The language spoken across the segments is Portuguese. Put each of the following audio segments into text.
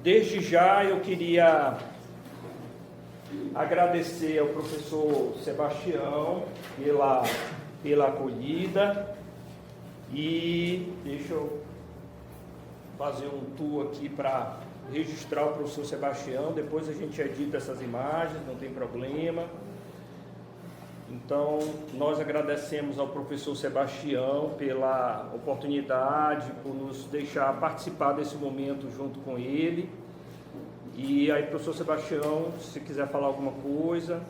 Desde já eu queria agradecer ao professor Sebastião pela acolhida e deixa eu fazer um tour aqui para registrar o professor Sebastião, depois a gente edita essas imagens, não tem problema. Então, nós agradecemos ao professor Sebastião pela oportunidade, por nos deixar participar desse momento junto com ele. E aí, professor Sebastião, se quiser falar alguma coisa.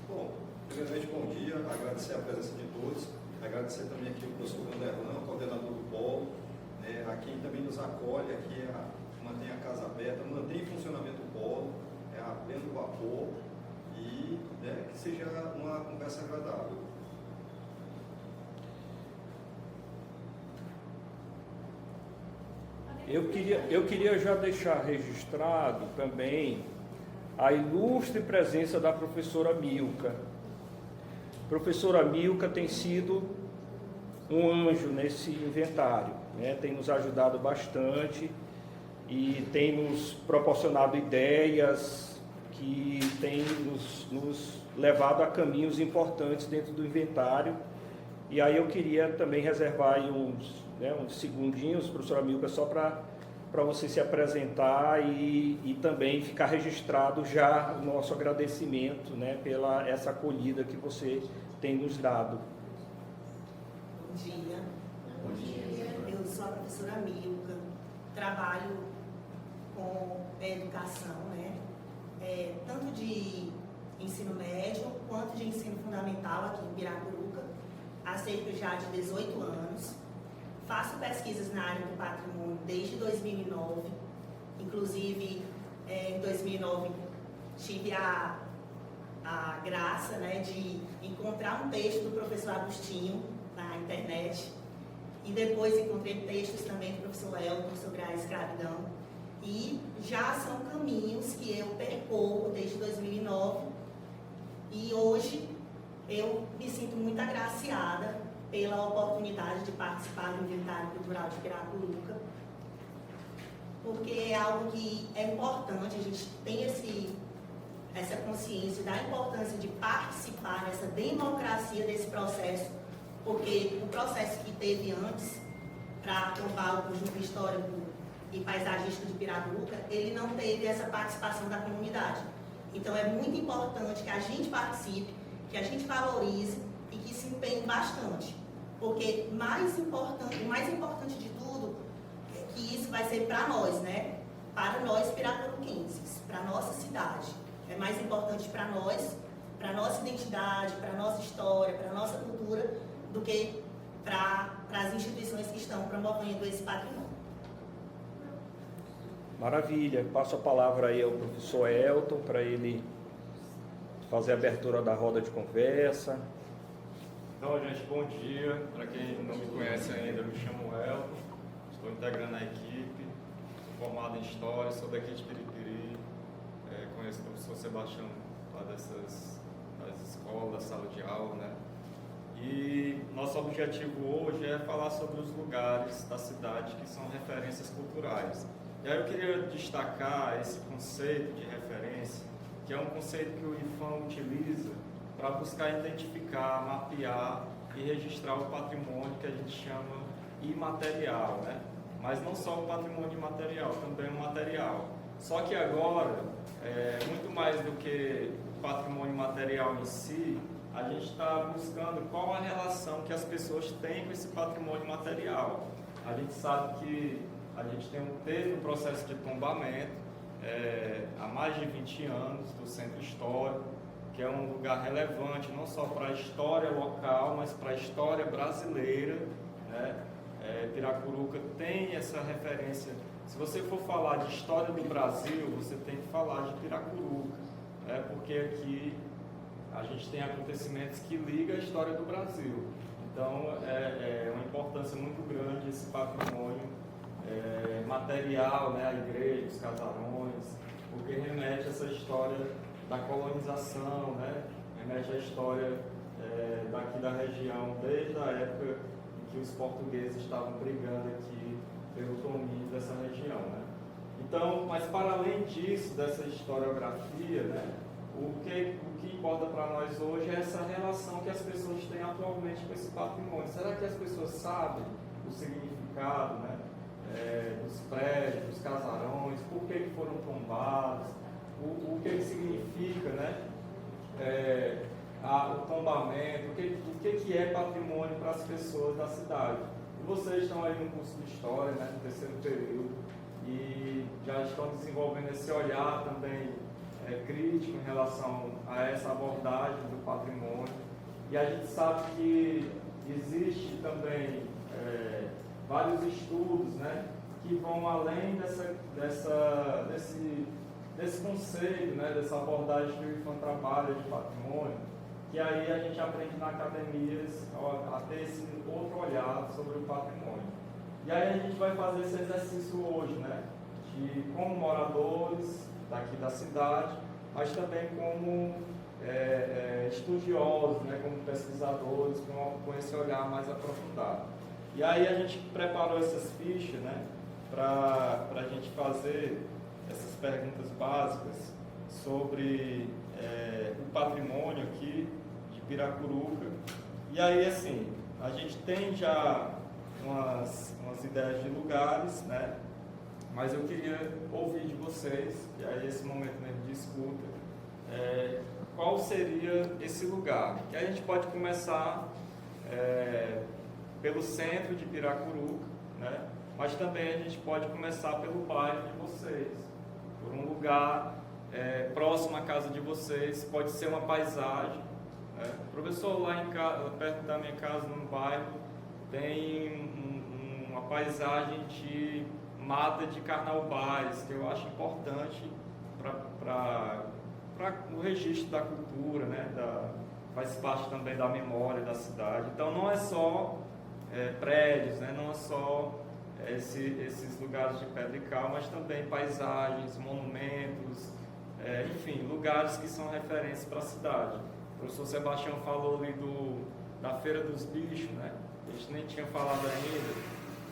Bom, primeiramente, bom dia, agradecer a presença de todos, agradecer também aqui ao professor Vanderlan, coordenador do Polo, a quem também nos acolhe aqui, mantém a casa aberta, mantém em funcionamento o Polo, a pleno vapor, e que seja uma conversa agradável. Eu queria já deixar registrado também a ilustre presença da professora Milka. A professora Milka tem sido um anjo nesse inventário, tem nos ajudado bastante e tem nos proporcionado ideias que tem nos levado a caminhos importantes dentro do inventário. E aí eu queria também reservar aí uns segundinhos, professora Milka, só para você se apresentar e também ficar registrado já o nosso agradecimento, pela essa acolhida que você tem nos dado. Bom dia. Bom dia. Eu sou a professora Milka, trabalho com educação, tanto de ensino médio quanto de ensino fundamental aqui em Piracuruca, há cerca já de 18 anos. Faço pesquisas na área do patrimônio desde 2009, inclusive em 2009 tive a graça de encontrar um texto do professor Agostinho na internet e depois encontrei textos também do professor Elton sobre a escravidão. E já são caminhos que eu percorro desde 2009 e hoje eu me sinto muito agraciada pela oportunidade de participar do Inventário Cultural de Piracuruca, porque é algo que é importante, a gente tem essa consciência da importância de participar nessa democracia desse processo, porque o processo que teve antes para aprovar o conjunto histórico e paisagístico de Piracuruca, ele não teve essa participação da comunidade. Então é muito importante que a gente participe, que a gente valorize e que se empenhe bastante. Porque o mais importante de tudo é que isso vai ser para nós, para nós piracuruquenses, para a nossa cidade. É mais importante para nós, para a nossa identidade, para a nossa história, para a nossa cultura, do que para as instituições que estão promovendo esse patrimônio. Maravilha. Passo a palavra aí ao professor Elton para ele fazer a abertura da roda de conversa. Então, gente, bom dia. Para quem não me conhece ainda, eu me chamo Elton, estou integrando a equipe, sou formado em História, sou daqui de Piripiri, conheço o professor Sebastião lá das escolas, da sala de aula, E nosso objetivo hoje é falar sobre os lugares da cidade que são referências culturais. E aí eu queria destacar esse conceito de referência, que é um conceito que o IFAM utiliza para buscar identificar, mapear e registrar o patrimônio que a gente chama imaterial, Mas não só o patrimônio imaterial, também o material. Só que agora, muito mais do que o patrimônio material em si, a gente está buscando qual a relação que as pessoas têm com esse patrimônio material. A gente sabe que a gente teve um processo de tombamento há mais de 20 anos do centro histórico, que é um lugar relevante não só para a história local, mas para a história brasileira. Piracuruca tem essa referência. Se você for falar de história do Brasil, você tem que falar de Piracuruca, porque aqui a gente tem acontecimentos que ligam a história do Brasil. Então, é uma importância muito grande esse patrimônio material, a igreja, os casarões, porque remete a essa história da colonização, remete à história daqui da região, desde a época em que os portugueses estavam brigando aqui pelo domínio dessa região. Então, mas para além disso, dessa historiografia, né, o que importa para nós hoje é essa relação que as pessoas têm atualmente com esse patrimônio. Será que as pessoas sabem o significado, né, dos prédios, dos casarões, por que foram tombados, o que significa, né, o tombamento, o que é patrimônio para as pessoas da cidade? E vocês estão aí no curso de História, né, no terceiro período, e já estão desenvolvendo esse olhar também crítico em relação a essa abordagem do patrimônio. E a gente sabe que existe também vários estudos, né, que vão além desse conceito, né, dessa abordagem que o IFAM trabalha de patrimônio, que aí a gente aprende na academia a ter esse outro olhar sobre o patrimônio. E aí a gente vai fazer esse exercício hoje, né, de como moradores daqui da cidade, mas também como estudiosos, né, como pesquisadores, com esse olhar mais aprofundado. E aí a gente preparou essas fichas, né, para a gente fazer essas perguntas básicas sobre o patrimônio aqui de Piracuruca. E aí, assim, a gente tem já umas ideias de lugares, né? Mas eu queria ouvir de vocês, e aí esse momento mesmo de escuta, qual seria esse lugar? Que a gente pode começar pelo centro de Piracuruca, né? Mas também a gente pode começar pelo bairro de vocês, por um lugar próximo à casa de vocês, pode ser uma paisagem. Né? Professor, lá perto da minha casa, no bairro, tem uma paisagem de mata de carnaubais, que eu acho importante para o registro da cultura, né? Faz parte também da memória da cidade. Então não é só prédios, né? Não é só esses lugares de pedra e cal, mas também paisagens, monumentos, enfim, lugares que são referências para a cidade. O professor Sebastião falou ali da Feira dos Bichos, né? A gente nem tinha falado ainda,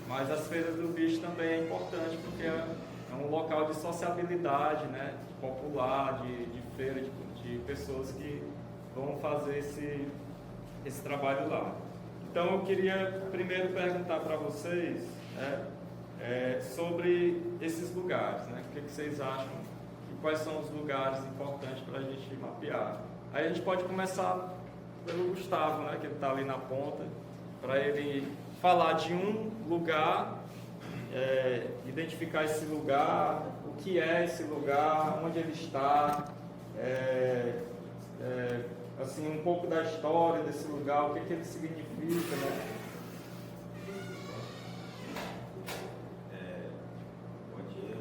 mas as feiras do bicho também é importante, porque é um local de sociabilidade, né? Popular, de feira, de pessoas que vão fazer esse trabalho lá. Então eu queria primeiro perguntar para vocês, né, sobre esses lugares, né? O que vocês acham? Quais são os lugares importantes para a gente mapear? Aí a gente pode começar pelo Gustavo, né, que ele está ali na ponta, para ele falar de um lugar, identificar esse lugar, o que é esse lugar, onde ele está, assim, um pouco da história desse lugar, o que ele significa, né? Bom dia.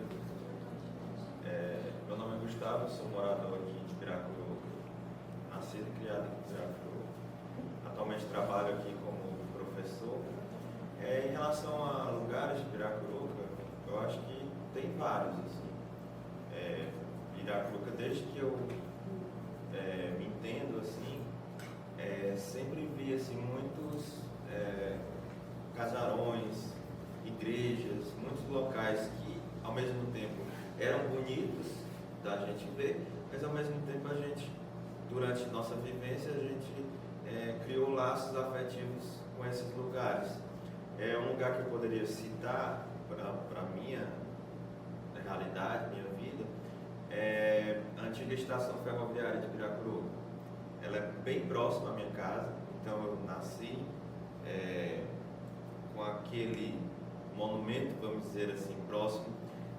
Meu nome é Gustavo, sou morador aqui de Piracuruca, nascido e criado aqui em Piracuruca. Atualmente trabalho aqui como professor. Em relação a lugares de Piracuruca, eu acho que tem vários. Assim. Piracuruca, desde que eu me entendo, assim, sempre vi assim, muitos casarões, igrejas, muitos locais que, ao mesmo tempo, eram bonitos da gente ver, mas ao mesmo tempo a gente, durante nossa vivência, a gente criou laços afetivos com esses lugares. Um lugar que eu poderia citar para minha realidade, minha vida, é a antiga estação ferroviária de Piracuruca. Ela é bem próxima à minha casa, então eu nasci com aquele monumento, vamos dizer assim, próximo.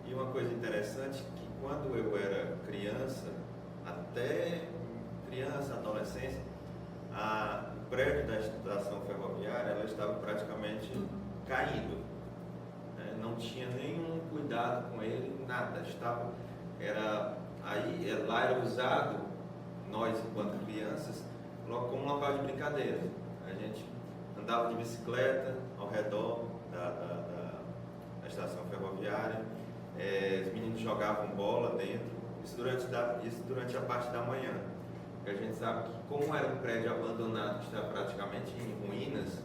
E uma coisa interessante, que quando eu era criança, até criança, adolescência, o prédio da estação ferroviária ela estava praticamente caindo, né? Não tinha nenhum cuidado com ele, nada. Lá era usado, nós enquanto crianças, como um local de brincadeira. A gente andava de bicicleta ao redor da estação ferroviária, os meninos jogavam bola dentro, isso durante a parte da manhã. Porque a gente sabe que, como era um prédio abandonado que está praticamente em ruínas,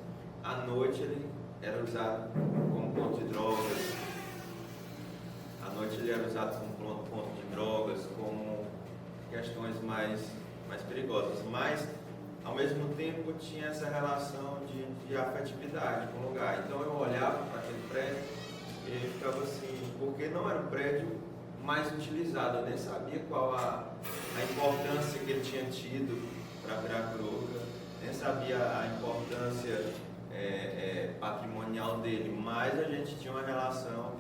à noite ele era usado como ponto de drogas. À noite ele era usado como ponto de drogas, como questões mais perigosas, mas ao mesmo tempo tinha essa relação de afetividade com o lugar. Então eu olhava para aquele prédio e ficava assim, porque não era um prédio mais utilizado, eu nem sabia qual a importância que ele tinha tido para Piracuruca, nem sabia a importância patrimonial dele, mas a gente tinha uma relação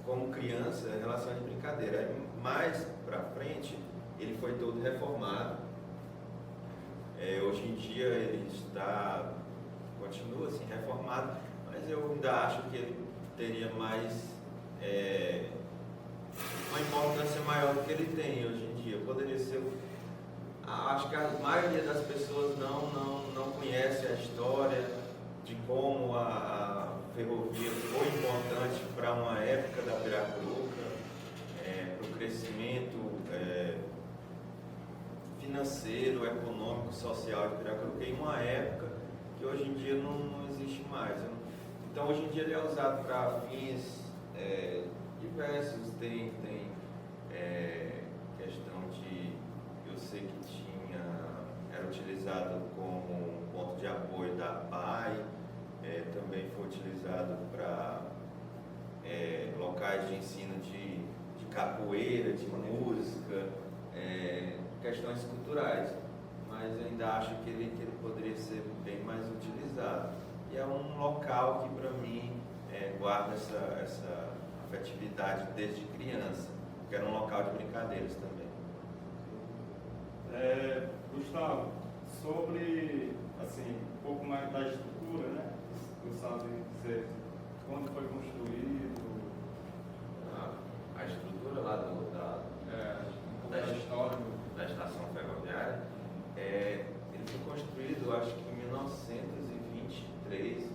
como criança, relação de brincadeira. Mais para frente ele foi todo reformado. Hoje em dia ele continua assim reformado, mas eu ainda acho que ele teria mais uma importância maior do que ele tem hoje em dia. Poderia ser. Acho que a maioria das pessoas não conhece a história de como a ferrovia foi importante para uma época da Piracuruca, para o crescimento financeiro, econômico, social de Piracuruca, em uma época que hoje em dia não existe mais. Então hoje em dia ele é usado para fins diversos, tem questão de, eu sei que era utilizado como ponto de apoio da PAI, também foi utilizado para locais de ensino de capoeira, de música, questões culturais, mas eu ainda acho que ele poderia ser bem mais utilizado. E é um local que para mim guarda essa afetividade desde criança, que era um local de brincadeiras também. Gustavo, sobre assim, um pouco mais da estrutura, né? Você sabe dizer quando foi construído? A estrutura lá da história da estação ferroviária, ele foi construído, acho que em 1923,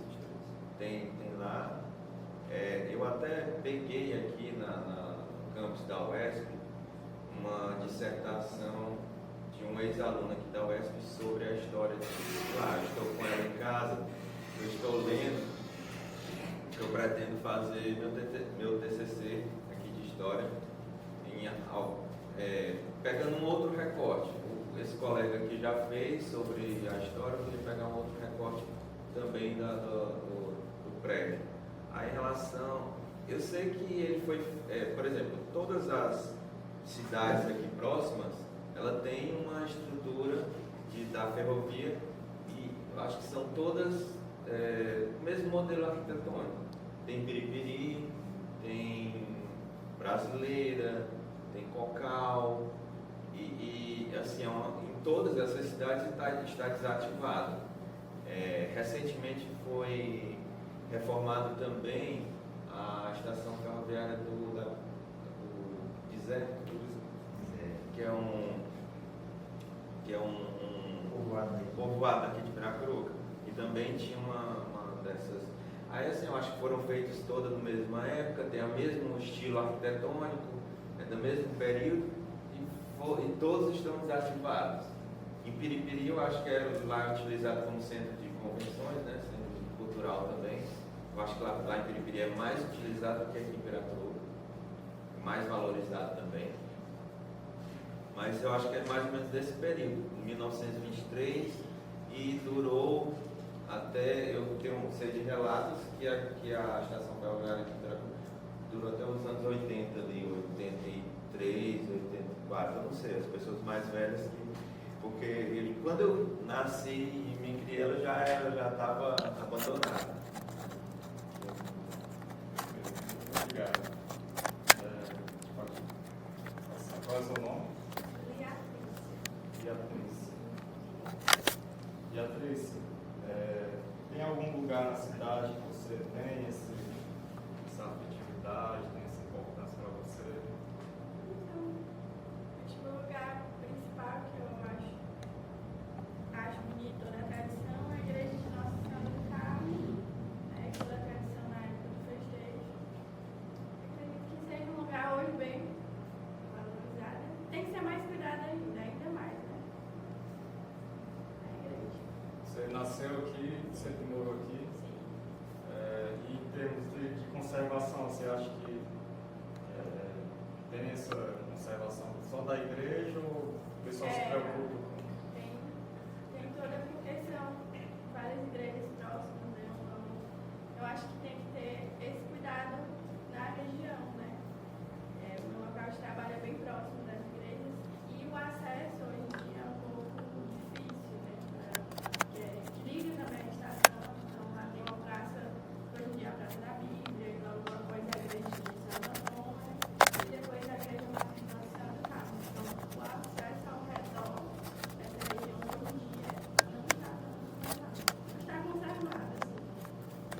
tem lá. Eu até peguei aqui no campus da UESP uma dissertação de uma ex-aluna aqui da UESP sobre a história de lá. Estou com ela em casa, eu estou lendo, que eu pretendo fazer meu TCC aqui de história, pegando um outro recorte. Esse colega aqui já fez sobre a história, eu queria pegar um outro recorte também do prédio. Aí em relação, eu sei que ele foi, por exemplo, todas as cidades aqui próximas, ela tem uma estrutura da ferrovia e eu acho que são todas o mesmo modelo arquitetônico. Tem Piripiri, tem Brasileira, tem Cocal e assim, em todas essas cidades está desativado. Recentemente foi reformado também a estação ferroviária do Deserto, que é um povoado aqui de Piracuruca, e também tinha uma dessas. Aí assim, eu acho que foram feitas todas na mesma época, tem o mesmo estilo arquitetônico, do mesmo período, e todos estão desativados. Em Piripiri eu acho que era lá utilizado como centro de convenções, né, centro cultural também. Eu acho que lá em Piripiri é mais utilizado do que aqui em Piracuruca, mais valorizado também. Mas eu acho que é mais ou menos desse período, 1923, e durou até, eu sei de relatos que a estação ferroviária aqui em Piracuruca durou até os anos 80 ali, 83, 84, eu não sei, as pessoas mais velhas porque quando eu nasci e me criei, ela já estava abandonada. Obrigado. Qual é o seu nome? Beatriz, tem algum lugar na cidade que você tem essa afetividade, tem essa importância para você? Então, acho que o lugar principal que eu acho bonito da tradição é a igreja de Nossa Senhora do Carmo, toda a tradição na época do festejo. Acredito que seja um lugar hoje bem valorizado. Tem que ser mais cuidado ainda mais, né? A igreja. Você nasceu aqui, sempre morou aqui? Sim. E em termos de conservação, você acha que Tem essa conservação só da igreja ou o pessoal se preocupa com... Tem toda, porque são várias igrejas próximas, né? Então, eu acho que tem que ter esse cuidado na região, né? O meu local de trabalho é bem próximo das igrejas e o acesso hoje em dia é um pouco difícil, né? Porque liga também a estação, então lá tem uma praça, hoje em dia a Praça da Bíblia, e logo depois a igreja de Santo Antônio e depois a igreja Martim Nossa Senhora do Carmo. Então o acesso ao redor dessa região hoje em dia não está conservado, assim.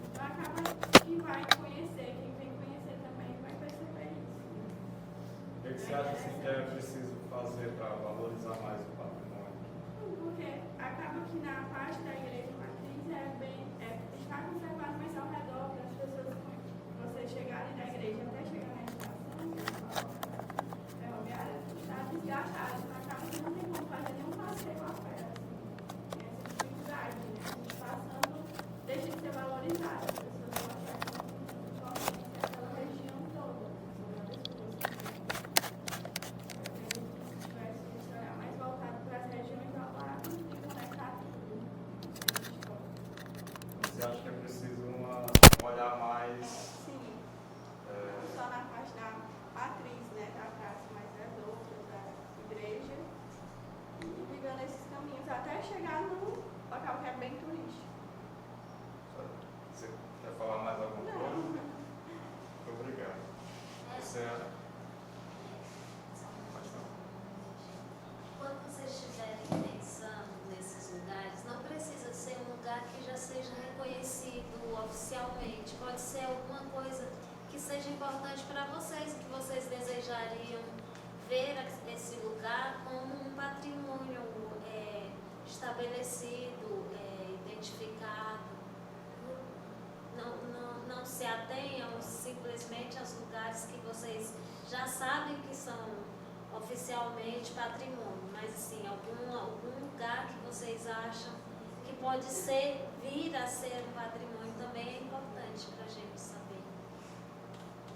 Então acaba que vai conhecer, quem vem conhecer também vai perceber isso. O que você acha assim, que é preciso fazer para valorizar mais o patrimônio? Porque acaba que na parte da igreja matriz está conservado, mas ao redor para as pessoas, vocês chegarem da igreja até chegar na estação ferroviária, está desgastado, então acaba que não tem como fazer nenhum passeio a pé. Assim. Tem essa dificuldade, né? A gente passando deixa de ser valorizado, as pessoas vão achar que não tem importante aquela região toda, são várias coisas. Se tivesse esse olhar mais voltado para as regiões ao lado e conectar tudo. Você acha que é preciso olhar mais... Sim, não só na parte da matriz, né, da praça, mas das outras, da igreja, e ligando esses caminhos até chegar no local que é bem turístico. Você quer falar mais alguma coisa? Não. Muito obrigado. Você... Pode falar. Quando vocês estiverem pensando nesses lugares, não precisa ser um lugar que já seja reconhecido oficialmente. Pode ser alguma coisa que seja importante para vocês, que vocês desejariam ver esse lugar como um patrimônio estabelecido, identificado. Não se atenham simplesmente aos lugares que vocês já sabem que são oficialmente patrimônio, mas assim, algum lugar que vocês acham que pode vir a ser um patrimônio também é importante para a gente saber.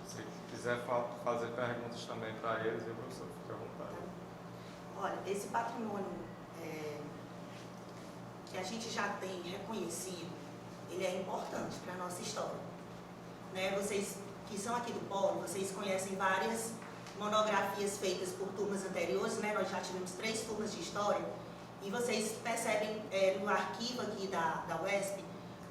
Se quiser fazer perguntas também para eles, eu professor, fique à vontade. Olha, esse patrimônio que a gente já tem reconhecido, ele é importante para a nossa história. Né? Vocês que são aqui do Polo, vocês conhecem várias monografias feitas por turmas anteriores, né? Nós já tivemos 3 turmas de história, e vocês percebem no arquivo aqui da UESP,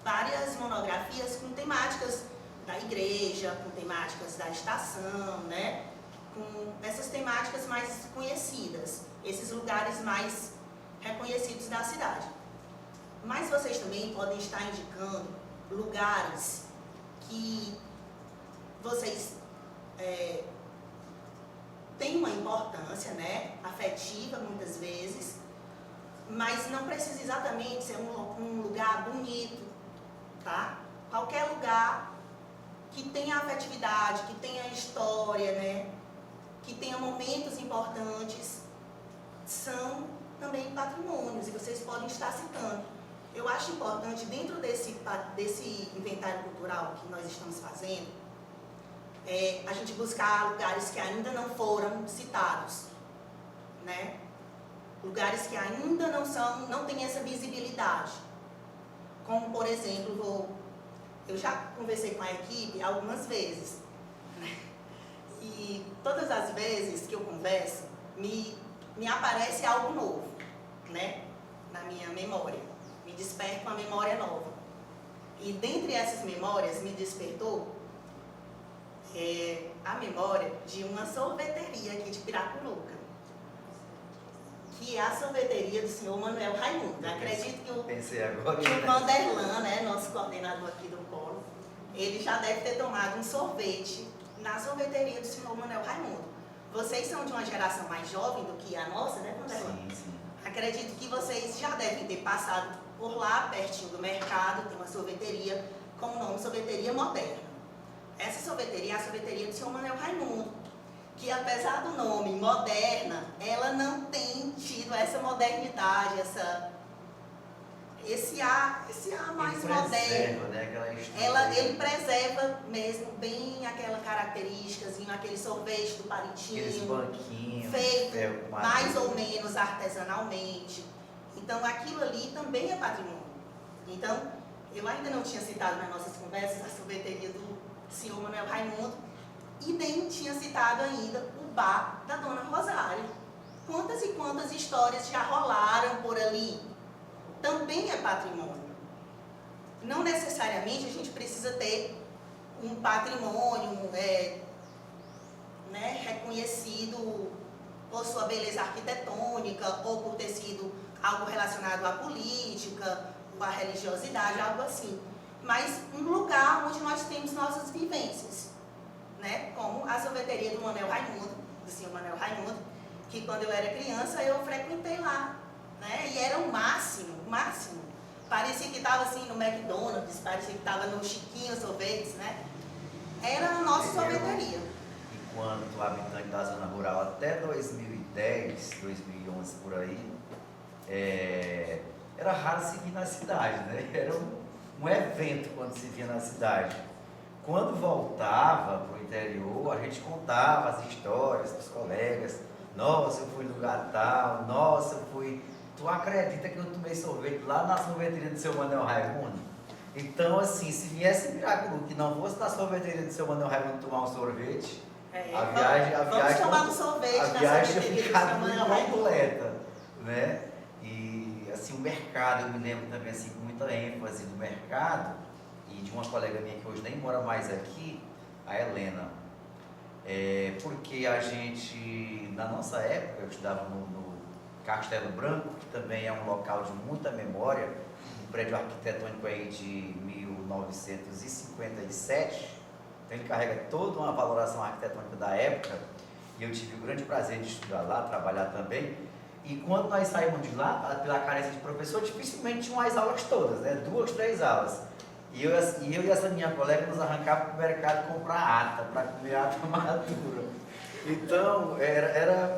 várias monografias com temáticas da igreja, com temáticas da estação, né? Com essas temáticas mais conhecidas, esses lugares mais reconhecidos da cidade. Mas vocês também podem estar indicando lugares que vocês têm uma importância, né, afetiva muitas vezes, mas não precisa exatamente ser um lugar bonito, tá? Qualquer lugar que tenha afetividade, que tenha história, né, que tenha momentos importantes, são também patrimônios, e vocês podem estar citando. Eu acho importante, dentro desse inventário cultural que nós estamos fazendo, a gente buscar lugares que ainda não foram citados, né? Lugares que ainda não têm essa visibilidade. Como, por exemplo, eu já conversei com a equipe algumas vezes, né? E todas as vezes que eu converso, me aparece algo novo, né? Na minha memória. Me desperta uma memória nova. E dentre essas memórias me despertou a memória de uma sorveteria aqui de Piracuruca, que é a sorveteria do senhor Manuel Raimundo. Acredito que o Vanderlan, né, nosso coordenador aqui do Polo, ele já deve ter tomado um sorvete na sorveteria do senhor Manuel Raimundo. Vocês são de uma geração mais jovem do que a nossa, né, Vanderlan? Sim, sim. Acredito que vocês já devem ter passado por lá, pertinho do mercado, tem uma sorveteria com o nome Sorveteria Moderna. Essa sorveteria é a sorveteria do senhor Manuel Raimundo, que apesar do nome Moderna, ela não tem tido essa modernidade, esse ar mais moderno. Né? ele preserva mesmo bem aquela característica, aquele sorvete do Aqueles palitinho, banquinhos. feito mais ou menos. menos artesanalmente. Então, aquilo ali também é patrimônio. Então, eu ainda não tinha citado nas nossas conversas a sorveteria do senhor Manuel Raimundo e nem tinha citado ainda o bar da Dona Rosário. Quantas e quantas histórias já rolaram por ali? Também é patrimônio. Não necessariamente a gente precisa ter um patrimônio reconhecido por sua beleza arquitetônica ou por ter sido algo relacionado à política, ou à religiosidade, algo assim. Mas um lugar onde nós temos nossas vivências, né? Como a sorveteria do Manuel Raimundo, do senhor Manuel Raimundo, que quando eu era criança eu frequentei lá, né? E era o máximo, o máximo. Parecia que estava assim no McDonald's, parecia que estava no Chiquinho Sorvetes, né? Era a nossa sorveteria. Enquanto habitante da zona rural até 2010, 2011 por aí, era raro se vir na cidade, né? Era um evento quando se via na cidade. Quando voltava para o interior, a gente contava as histórias dos colegas. Nossa, eu fui no lugar tal, nossa, eu fui... Tu acredita que eu tomei sorvete lá na sorveteria do seu Manuel Raimundo? Então, assim, se viesse em Piracuru, que não fosse na sorveteria do seu Manuel Raimundo tomar um sorvete, Vamos tomar um sorvete a na viagem sorveteria tinha do ficado seu muito Manuel Raimundo. completa, né? E, assim, o mercado, eu me lembro também, assim, com muita ênfase do mercado, e de uma colega minha que hoje nem mora mais aqui, a Helena. Porque a gente, na nossa época, eu estudava no Castelo Branco, que também é um local de muita memória, um prédio arquitetônico aí de 1957, então ele carrega toda uma valoração arquitetônica da época, e eu tive o grande prazer de estudar lá, trabalhar também, e quando nós saímos de lá, pela carência de professor, dificilmente tinham as aulas todas, né? 2, 3 aulas. E eu e essa minha colega nos arrancava para o mercado comprar ata, para comer ata madura. Então,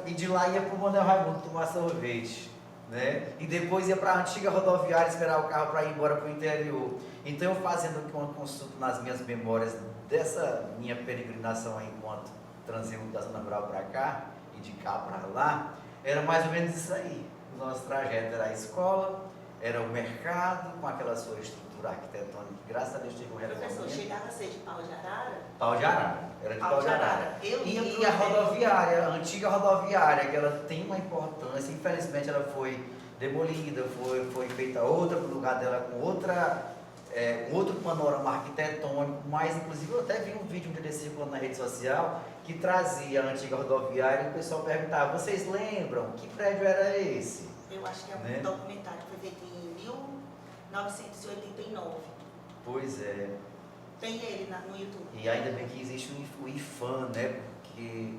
e de lá ia para o Manuel Raimundo tomar sorvete, né? E depois ia para a antiga rodoviária esperar o carro para ir embora para o interior. Então, eu fazendo aqui uma consulta nas minhas memórias dessa minha peregrinação aí enquanto transeunte da zona rural para cá e de cá para lá, era mais ou menos isso aí. O nosso trajeto era a escola, era o mercado, com aquela sua estrutura arquitetônica, que graças a Deus teve um Professor, reformamento. chegava a ser de pau de arara? Pau de arara, era de pau de arara. E a pro rodoviária, a antiga rodoviária, que ela tem uma importância, infelizmente ela foi demolida, foi feita outra no lugar dela com outro panorama arquitetônico, mas inclusive eu até vi um vídeo um dia circulando na rede social que trazia a antiga rodoviária e o pessoal perguntava, vocês lembram? Que prédio era esse? Eu acho que é um Né? documentário que foi feito em 1989. Pois é. Tem ele no YouTube. E ainda bem que existe o IFAM, né? Porque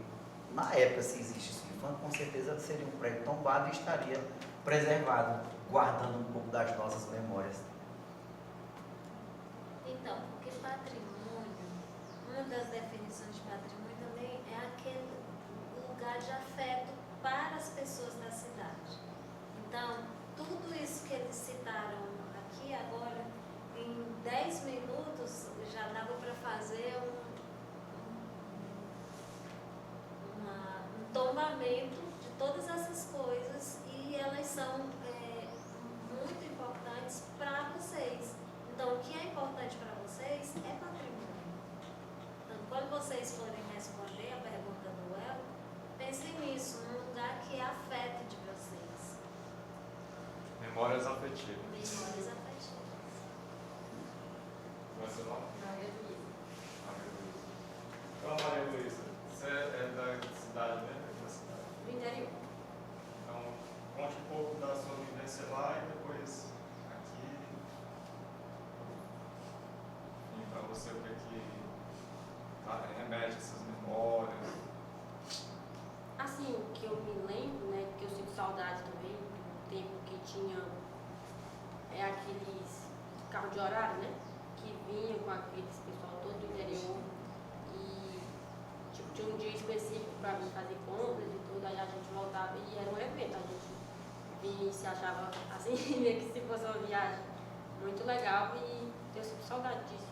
na época, se existisse o IFAM, com certeza seria um prédio tombado e estaria preservado, guardando um pouco das nossas memórias. Então, porque patrimônio, uma das definições de patrimônio também é aquele lugar de afeto para as pessoas da cidade. Então, tudo isso que eles citaram aqui agora, em 10 minutos já dava para fazer um tombamento de todas essas coisas e elas são muito importantes para vocês. Então, o que é importante para vocês é patrimônio. Então, quando vocês forem responder a pergunta do El, pensem nisso, num lugar que afeta de vocês. Memórias afetivas. Memórias afetivas. Qual é o seu nome? Maria Luísa. Maria Luísa. Então, Maria Luísa, você é da cidade, né? Da cidade. Do interior. Então, conte um pouco da sua vivência lá e depois aqui. E para você, o que é que remete essas memórias? Assim, o que eu me lembro, né, que eu sinto saudade também, do tempo que tinha aqueles carros de horário, né, que vinham com aqueles pessoal todo do interior e tipo, tinha um dia específico para vir fazer compras e tudo, aí a gente voltava e era um evento, a gente vinha e se achava assim, meio que se fosse uma viagem muito legal e eu sinto saudade disso.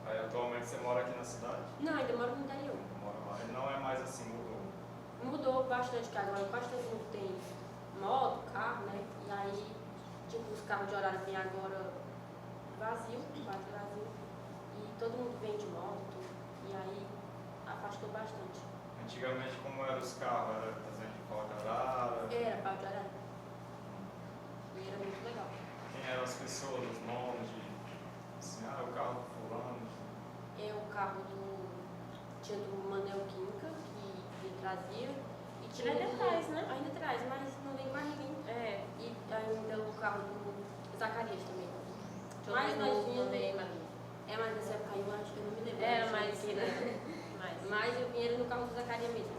Aí atualmente você mora aqui na cidade? Não, ainda moro no interior. Mora lá. E não é mais assim, mudou. Mudou bastante, que agora quase todo mundo tem moto, carro, né? E aí, tipo, os carros de horário vêm agora vazio, quase vazio. E todo mundo vem de moto, tudo. E aí, afastou bastante. Antigamente, como eram os carros? Era, por exemplo, pau de arara? Era pau de arara. E era muito legal. Quem eram as pessoas, os nomes de... Assim, o carro do fulano. É o carro do... Tinha do Manel Quinca, que trazia. E tinha Ele ainda traz, né? Ainda traz, mas não vem quase ninguém. É, e ainda o carro do Zacarias também. Mas nós vinha também, É, mas nessa época aí eu acho que eu não me lembro. Era Acho mais, que né? Mas eu vinha no carro do Zacarias mesmo.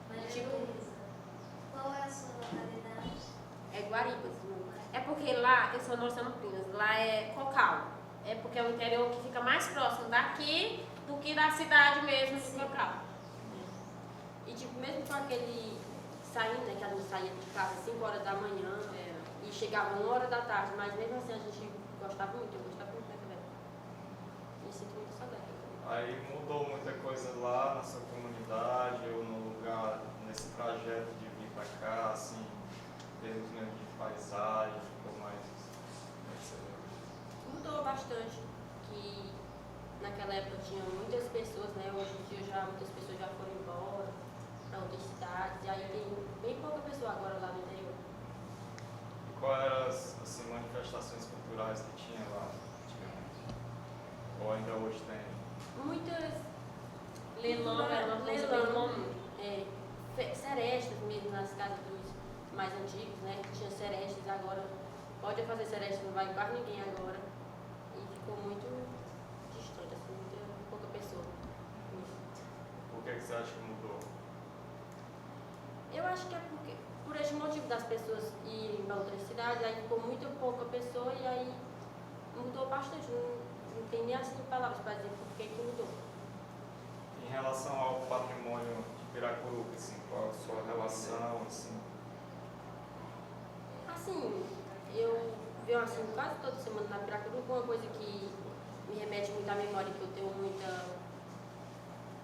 Maria Tipo- Luísa, qual é a sua localidade? É Guaribas. É porque lá, eu sou Nossa Campinas, lá é Cocal. É porque é o interior que fica mais próximo daqui do que da cidade mesmo de Cocal. E tipo, mesmo com aquele saindo, né, que a gente saía de casa às 5 horas da manhã e chegava 1 hora da tarde, mas mesmo assim a gente gostava muito, eu gostava muito daquela época. Me sinto muito saudade. Aí mudou muita coisa lá na sua comunidade ou no lugar, nesse trajeto de vir pra cá, assim, em termos mesmo de paisagem, ficou mais... Como é que você vê? Mudou bastante, que naquela época tinha muitas pessoas, né? Hoje em dia já muitas pessoas já foram embora para outras cidades, e aí tem bem pouca pessoa agora lá no interior. E quais eram as assim, manifestações culturais que tinha lá antigamente? Ou ainda hoje tem? Muitas Leilão era uma coisa bem leilão, comum. serestas mesmo nas casas dos mais antigos, né? Tinha serestas, agora pode fazer seresta, não vai quase ninguém agora. E ficou muito distante, assim, muita pouca pessoa. Por que você acha que mudou? Eu acho que é porque, por esse motivo das pessoas irem para outras cidades, aí ficou muito pouca pessoa e aí mudou bastante. Não tem nem assim palavras para dizer por que mudou. Em relação ao patrimônio de Piracuruca, assim, qual a sua relação, assim? Assim, eu venho assim quase toda semana na Piracuruca, uma coisa que me remete muito à memória, que eu tenho muita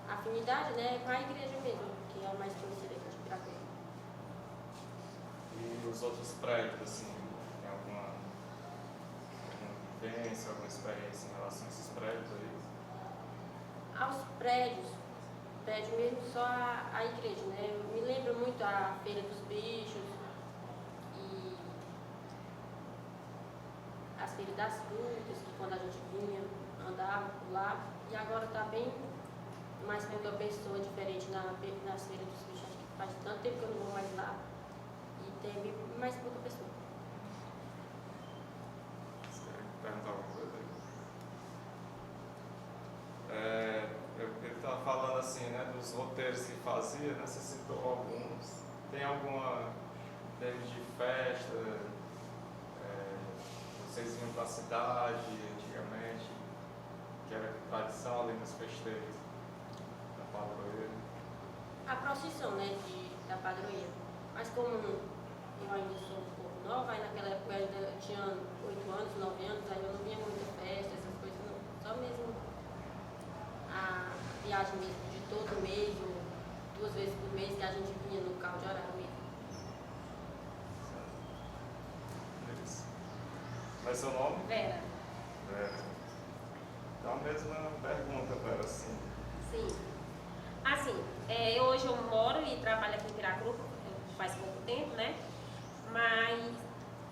afinidade, né, com a igreja mesmo, que é a mais conhecida aqui de Piracuruca. E os outros prédios, assim, tem alguma vivência, alguma experiência em relação a esses prédios aí? Aos prédio mesmo só a igreja, né? Me lembra muito a Feira dos Bichos e as feiras das frutas, que quando a gente vinha, andava por lá, e agora tá bem mais pouca pessoa, diferente nas feiras dos bichos. Acho que faz tanto tempo que eu não vou mais lá e tem bem mais pouca pessoa. Você quer perguntar alguma coisa aí? Eu estava falando assim, né, dos roteiros que fazia, né, você citou alguns. Tem alguma, em termos de festa, vocês iam para a cidade antigamente, que era tradição ali nos festejos da padroeira? A procissão, né, da padroeira. Mas como eu ainda sou um pouco nova, aí naquela época eu ainda tinha 8 anos, 9 anos, aí eu não via muita festa, essas coisas não. Só mesmo a viagem mesmo de todo mês, ou 2 vezes por mês, que a gente vinha no carro de horário mesmo. Isso. Mas seu nome? Vera. Então a mesma pergunta, Vera, assim. Sim. Assim, hoje eu moro e trabalho aqui em Piracuruca, faz pouco tempo, né? Mas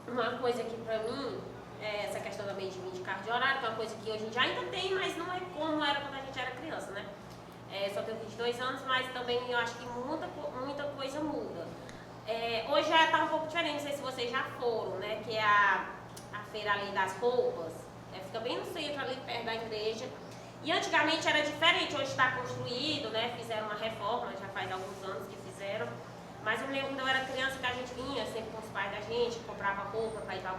uma coisa que pra mim, essa questão também de vir de carro de horário, que é uma coisa que hoje em dia ainda tem, mas não é como era quando a gente era criança, né? Só tenho 22 anos, mas também eu acho que muita coisa muda. Hoje já tá um pouco diferente, não sei se vocês já foram, né? Que é a feira ali das roupas, fica bem no centro, ali perto da igreja. E antigamente era diferente, hoje está construído, né? Fizeram uma reforma, já faz alguns anos que fizeram. Mas eu lembro quando eu era criança que a gente vinha sempre com os pais da gente, comprava roupa para ir para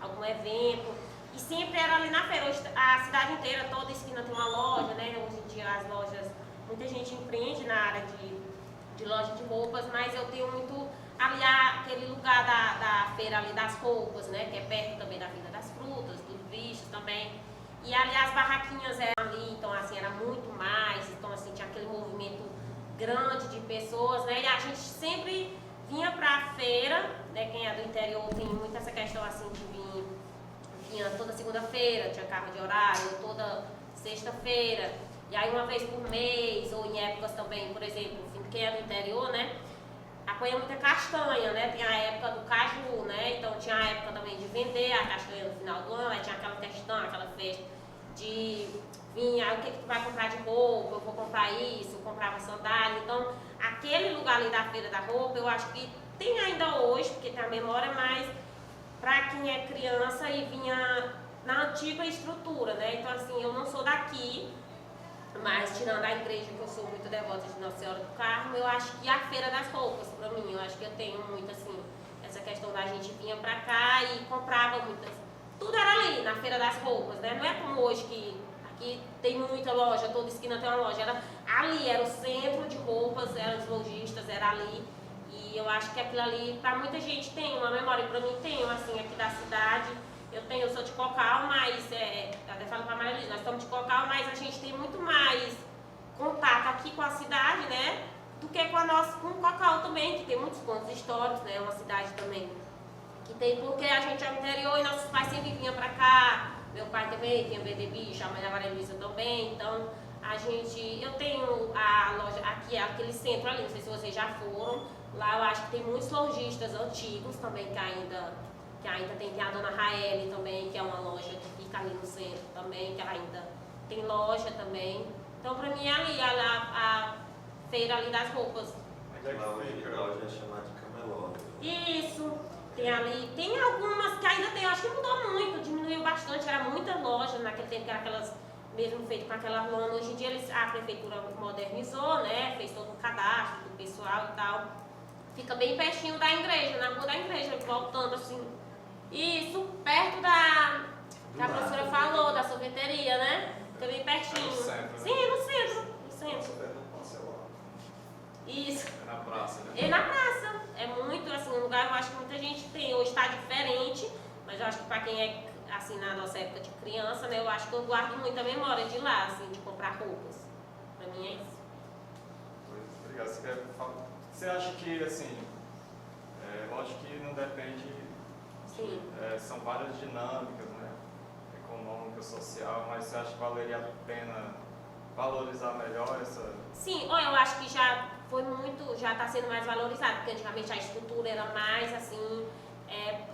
algum evento. E sempre era ali na feira. Hoje a cidade inteira, toda esquina tem uma loja, né? Hoje em dia as lojas, muita gente empreende na área de loja de roupas, mas eu tenho muito ali aquele lugar da feira ali das roupas, né? Que é perto também da Vila das Frutas, dos bichos também. E ali as barraquinhas eram ali então assim, era muito mais, então assim, tinha aquele movimento grande de pessoas, né? E a gente sempre vinha pra feira, né? Quem é do interior tem muito essa questão assim de vinha toda segunda-feira, tinha carro de horário, toda sexta-feira, e aí uma vez por mês, ou em épocas também, por exemplo, quem é do interior, né? Apanha muita castanha, né? Tem a época do caju, né? Então tinha a época também de vender a castanha no final do ano, aí tinha aquela questão, aquela festa de vir, o que tu vai comprar de roupa, eu vou comprar isso, eu comprava sandália. Então, aquele lugar ali da feira da roupa, eu acho que tem ainda hoje, porque tem a memória, mas para quem é criança e vinha na antiga estrutura, né? Então, assim, eu não sou daqui, mas tirando a igreja, que eu sou muito devota de Nossa Senhora do Carmo, eu acho que a Feira das Roupas, pra mim, eu acho que eu tenho muito, assim, essa questão da gente vinha pra cá e comprava muitas. Tudo era ali, na Feira das Roupas, né? Não é como hoje que aqui tem muita loja, toda esquina tem uma loja. Era ali, era o centro de roupas, eram os lojistas, era ali. E eu acho que aquilo ali, pra muita gente tem uma memória, pra mim tem, assim, aqui da cidade. Eu sou de Cocal, mas, até falo pra Maria Luísa, nós estamos de Cocal, mas a gente tem muito mais contato aqui com a cidade, né, do que com o Cocal também, que tem muitos pontos históricos, né, uma cidade também que tem, porque a gente é do interior e nossos pais sempre vinham pra cá, meu pai também tinha vender bicho, a mãe da Maria Luísa também, então eu tenho a loja aqui, aquele centro ali, não sei se vocês já foram, lá eu acho que tem muitos lojistas antigos também que ainda tem a Dona Raeli também, que é uma loja que fica ali no centro também, que ela ainda tem loja também. Então, pra mim, é ali a feira ali das roupas. Aquela loja é chamada de camelô. Isso, tem ali. Tem algumas que ainda tem, eu acho que mudou muito, diminuiu bastante, era muita loja naquele tempo, que era aquelas, mesmo feito com aquela lona. Hoje em dia a prefeitura modernizou, né, fez todo um cadastro do pessoal e tal. Fica bem pertinho da igreja, na rua da igreja, voltando assim. Isso, perto da que a professora falou, da sorveteria, né? Fica bem pertinho. É no centro, né? Sim, no centro. Isso. É na praça, né? E na praça. É muito, assim, um lugar, eu acho que muita gente tem. Hoje está diferente, mas eu acho que para quem é, assim, na nossa época de criança, né? Eu acho que eu guardo muita memória de lá, assim, de comprar roupas. Para mim é isso. Obrigado. Você acha que, assim, lógico que não depende... Sim. São várias dinâmicas, né? Econômica, social, mas você acha que valeria a pena valorizar melhor essa... Sim, eu acho que já está sendo mais valorizado, porque antigamente a estrutura era mais assim,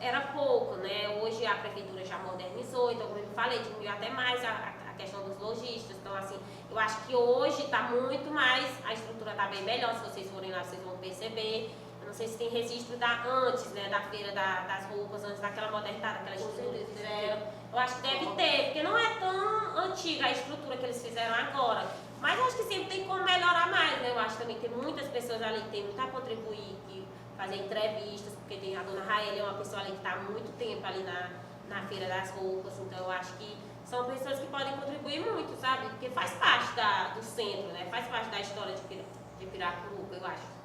era pouco, né? Hoje a prefeitura já modernizou, então como eu falei, diminuiu até mais a questão dos lojistas, então assim, eu acho que hoje está muito mais, a estrutura está bem melhor, se vocês forem lá vocês vão perceber. Não sei se tem registro antes, né, da feira das roupas, antes daquela modernidade, aquela estrutura que eles fizeram. Eu acho que deve ter, porque não é tão antiga a estrutura que eles fizeram agora. Mas eu acho que sempre tem como melhorar mais, né? Eu acho também que tem muitas pessoas ali que tem muito a contribuir, que fazer entrevistas, porque tem a Dona Raeli, é uma pessoa ali que está há muito tempo ali na feira das roupas, então eu acho que são pessoas que podem contribuir muito, sabe? Porque faz parte do centro, né? Faz parte da história de Piracuruca, eu acho.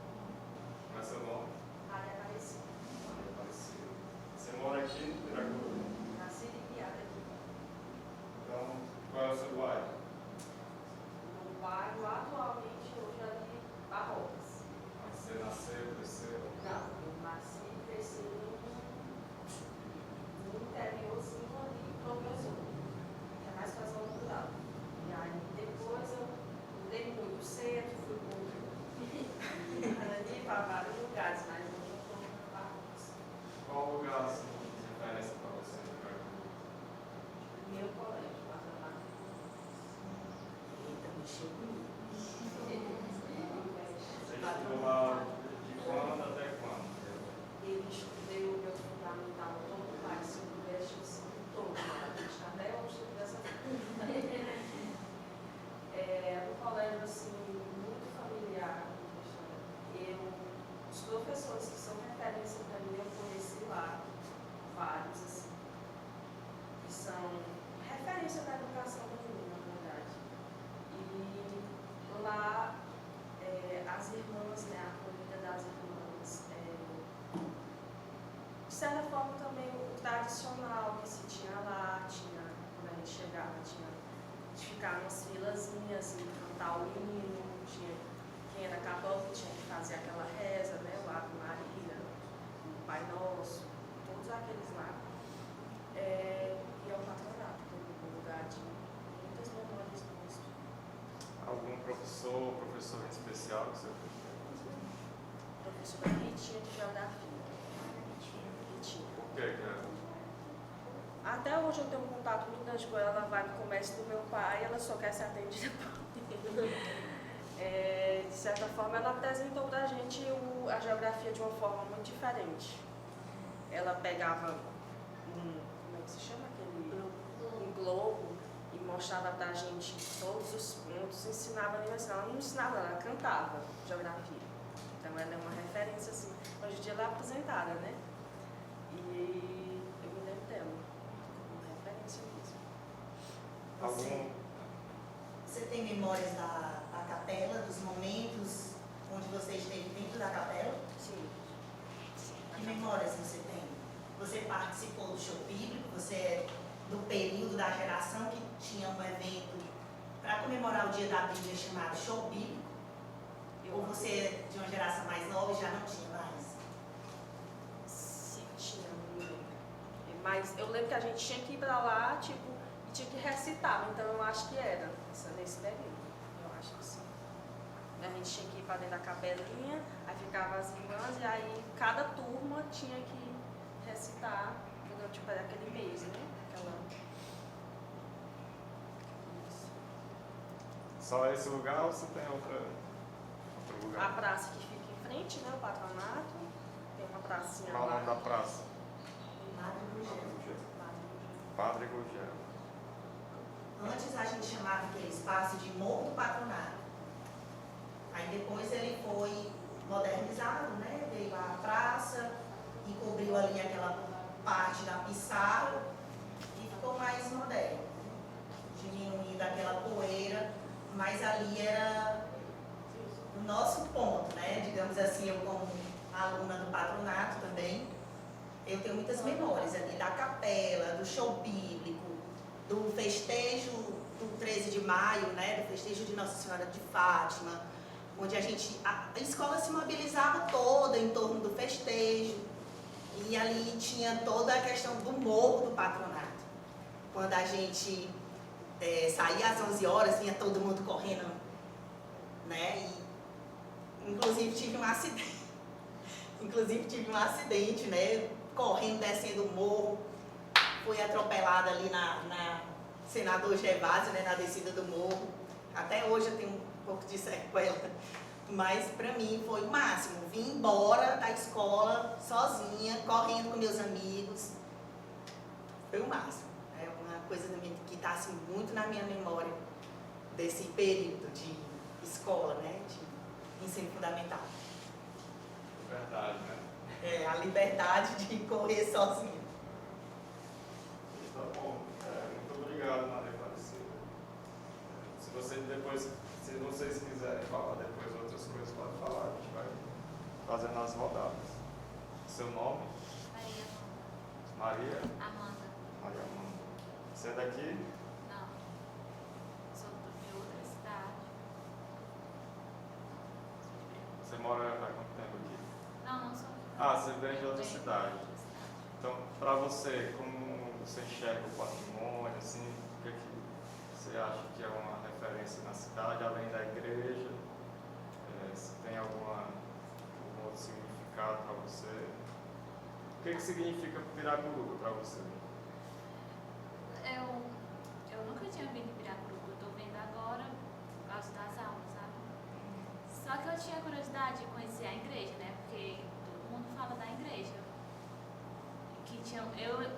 Mas seu nome? Maria Aparecida. Maria Aparecida. Você mora aqui em Piracuruca? Nascida e criada aqui. Então, qual é o seu bairro? No bairro, atualmente, hoje é de Barrocas. Você nasceu, cresceu? Não, eu nasci e cresci no interiorzinho ali, professor, que é mais para a zona rural. E aí, depois eu mudei muito o centro, fui ali para vários lugares, mas hoje eu estou em Barrocas. Qual lugar assim, de referência para você no Piracuruca? Meu colégio, Guaraná. Eita, mexeu comigo. Você estudou lá de quando até quando? Eu estudei o meu fundamental todo, mas se eu pudesse, eu sempre todo, até eu estudo dessa forma. Um colégio assim, muito familiar. Os professores que são referência para mim, eu conheci lá, vários, assim, que são referência da educação do mundo, na verdade. E lá, as irmãs, né, a família das irmãs, de certa forma também o tradicional que se tinha lá, quando a gente chegava, tinha de ficar nas filas vinha assim, cantar o hino, tinha, quem era caboclo tinha que fazer aquela reza, né? O Ave Maria, o Pai Nosso, todos aqueles lá. E é o patronato, um lugar de muitas memórias boas. Algum professor, professora em especial que você Professora Ritinha de Geografia. Ritinha. Por que é? Até hoje eu tenho um contato muito grande com ela, ela vai no comércio do meu pai, ela só quer ser atendida por mim. De certa forma, ela apresentou pra gente a geografia de uma forma muito diferente. Ela pegava como é que se chama aquele? Um globo e mostrava pra gente todos os pontos, ensinava a universidade. Ela não ensinava, ela cantava geografia. Então ela é uma referência assim. Hoje em dia ela é aposentada, né? E eu me lembro dela. Você tem memórias da capela, dos momentos onde você esteve dentro da capela? Sim. Que memórias você tem? Você participou do show bíblico? Você é do período da geração que tinha um evento para comemorar o dia da Bíblia chamado Show Bíblico? Ou você é de uma geração mais nova e já não tinha mais? Sim, tinha, não me lembro. Mas eu lembro que a gente tinha que ir pra lá, tipo, e tinha que recitar, então eu acho que era nesse período. Eu acho que sim. A gente tinha que ir pra dentro da capelinha, aí ficava as irmãs, e aí cada turma tinha que recitar durante aquele mês, né? Só esse lugar ou você tem outro lugar? A praça que fica em frente, né? O patronato. Tem uma pracinha Qual o lá. nome da praça? Padre Gugel. Antes a gente chamava aquele espaço de Morro do Patronato. Aí depois ele foi modernizado, né? Veio a praça e cobriu ali aquela parte da Pissarro e ficou mais moderno. Diminuindo aquela poeira, mas ali era o nosso ponto, né? Digamos assim, eu como aluna do patronato também, eu tenho muitas memórias ali da capela, do show bíblico, do festejo do 13 de maio, né? Do festejo de Nossa Senhora de Fátima, onde a escola se mobilizava toda em torno do festejo, e ali tinha toda a questão do morro do patronato. Quando a gente saía às 11 horas, vinha todo mundo correndo, né? E, inclusive tive um acidente, né? Correndo, descendo o morro, fui atropelada ali na Senador Gervásio, né? Na descida do morro. Até hoje eu tenho um pouco de sequela, mas para mim foi o máximo. Vim embora da escola sozinha, correndo com meus amigos. Foi o máximo. É uma coisa que está assim, muito na minha memória desse período de escola, né? De ensino fundamental. Verdade, né? A liberdade de correr sozinho. Tá bom. Muito obrigado, Maria Aparecida. Se vocês quiserem falar depois outras coisas, pode falar. A gente vai fazendo as rodadas. Seu nome? Maria. Maria? Amanda. Maria Amanda. Você é daqui? Não. Sou de outra cidade. Você mora há quanto tempo aqui? Não sou. Você vem de outra cidade. Então, para você, como você enxerga o patrimônio, assim, o que você acha que é uma referência na cidade, além da igreja? Se tem algum outro significado para você? O que significa Piracuruba para você? Eu nunca tinha vindo em Piracuruba, estou vendo agora por causa das aulas, sabe? Só que eu tinha curiosidade de conhecer a igreja, né? Porque todo mundo fala da igreja.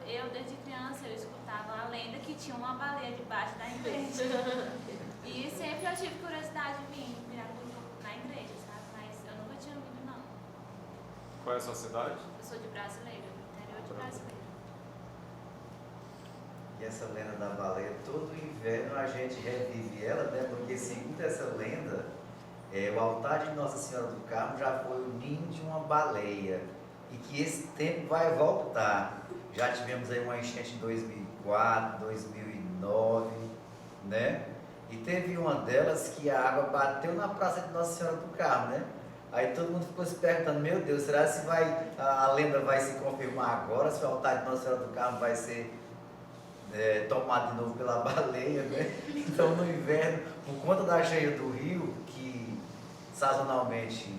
Eu desde criança, eu escutava a lenda que tinha uma baleia debaixo da igreja. E sempre eu tive curiosidade de vir em Piracuruba na igreja, sabe? Mas eu nunca tinha vindo, não. Qual é a sua cidade? Eu sou de Brasileira, do interior de Brasileira. E essa lenda da baleia, todo inverno a gente revive ela, né? Porque segundo essa lenda, o altar de Nossa Senhora do Carmo já foi o ninho de uma baleia. E que esse tempo vai voltar. Já tivemos aí uma enchente em 2004, 2009, né? E teve uma delas que a água bateu na Praça de Nossa Senhora do Carmo, né? Aí todo mundo ficou se perguntando, meu Deus, será se a lenda vai se confirmar agora, se o altar de Nossa Senhora do Carmo vai ser tomado de novo pela baleia, né? Então no inverno, por conta da cheia do rio, que sazonalmente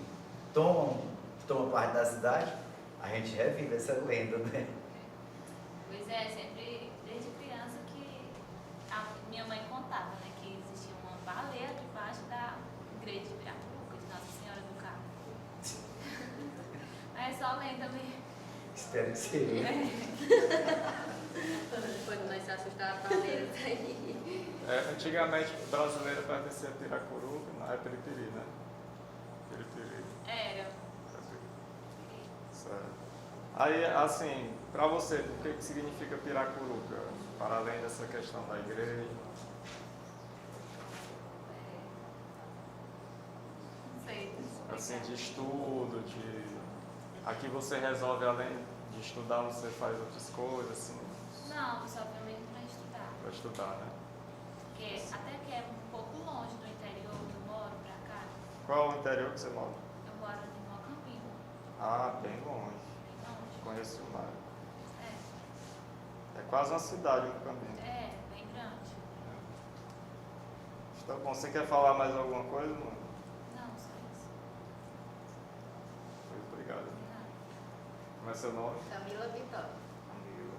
toma parte da cidade, a gente revive essa lenda, né? Pois é, sempre desde criança que a minha mãe contava, né, que existia uma baleia debaixo da igreja de Piracuruca, de Nossa Senhora do Carmo. É só lenda mesmo. Espero que seja. Quando nós se assustar a baleia daí. Antigamente o brasileiro pertencia a Piracuruca, não é Piripiri, né? Piripiri. Era. Certo. Aí, assim, para você, o que significa Piracuruca? Para além dessa questão da igreja? Não sei. Assim, de estudo, Aqui você resolve, além de estudar, você faz outras coisas, assim? Não, só também para estudar. Para estudar, né? Porque até que é um pouco longe do interior que eu moro pra cá. Qual é o interior que você mora? Eu moro em Mocambinho, Ah, bem longe. bem longe. Conheço o mar. É, É quase uma cidade, um caminho. bem grande. Tá bom, você quer falar mais alguma coisa, mano? Não, só isso. Pois obrigado. Nada. Como é seu nome? Camila Vitória. Camila.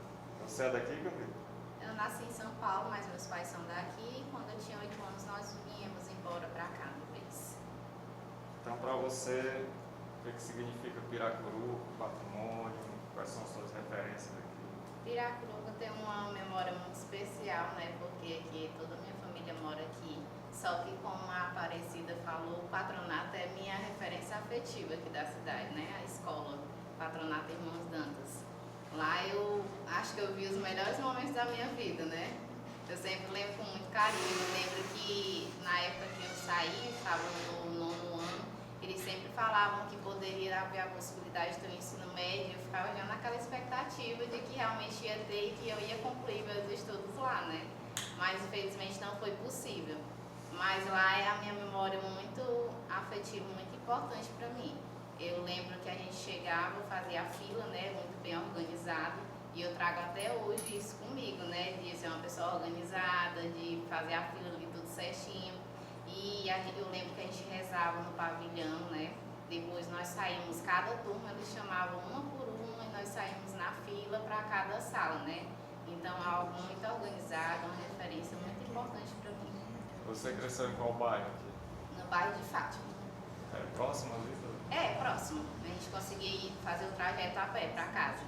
Você é daqui, Camila? Eu nasci em São Paulo, mas meus pais são daqui. E quando eu tinha 8 anos, nós viemos embora para cá uma vez. Então, para você, o que significa Piracuru, patrimônio, quais são suas referências aqui? Piracuruca tem uma memória muito especial, né? Porque aqui toda a minha família mora aqui. Só que, como a Aparecida falou, o patronato é minha referência afetiva aqui da cidade, né? A escola Patronato Irmãos Dantas. Lá eu acho que eu vi os melhores momentos da minha vida, né? Eu sempre lembro com muito carinho. Eu lembro que na época que eu saí, estava no 9º ano, eles sempre falavam que poderia haver a possibilidade de ter um ensino médio. Eu ficava já naquela expectativa de que realmente ia ter e que eu ia concluir meus estudos lá, né? Mas infelizmente não foi possível. Mas lá é a minha memória muito afetiva, muito importante para mim. Eu lembro que a gente chegava, fazia a fila, né, muito bem organizado, e eu trago até hoje isso comigo, né, de ser uma pessoa organizada, de fazer a fila ali tudo certinho. E eu lembro que a gente rezava no pavilhão, né, depois nós saímos, cada turma eles chamavam uma por uma e nós saímos na fila para cada sala, né. Então é algo muito organizado, uma referência muito importante para mim. Você cresceu em qual bairro aqui? No bairro de Fátima. É próximo ali? É, próximo. A gente conseguia fazer o trajeto a pé para casa.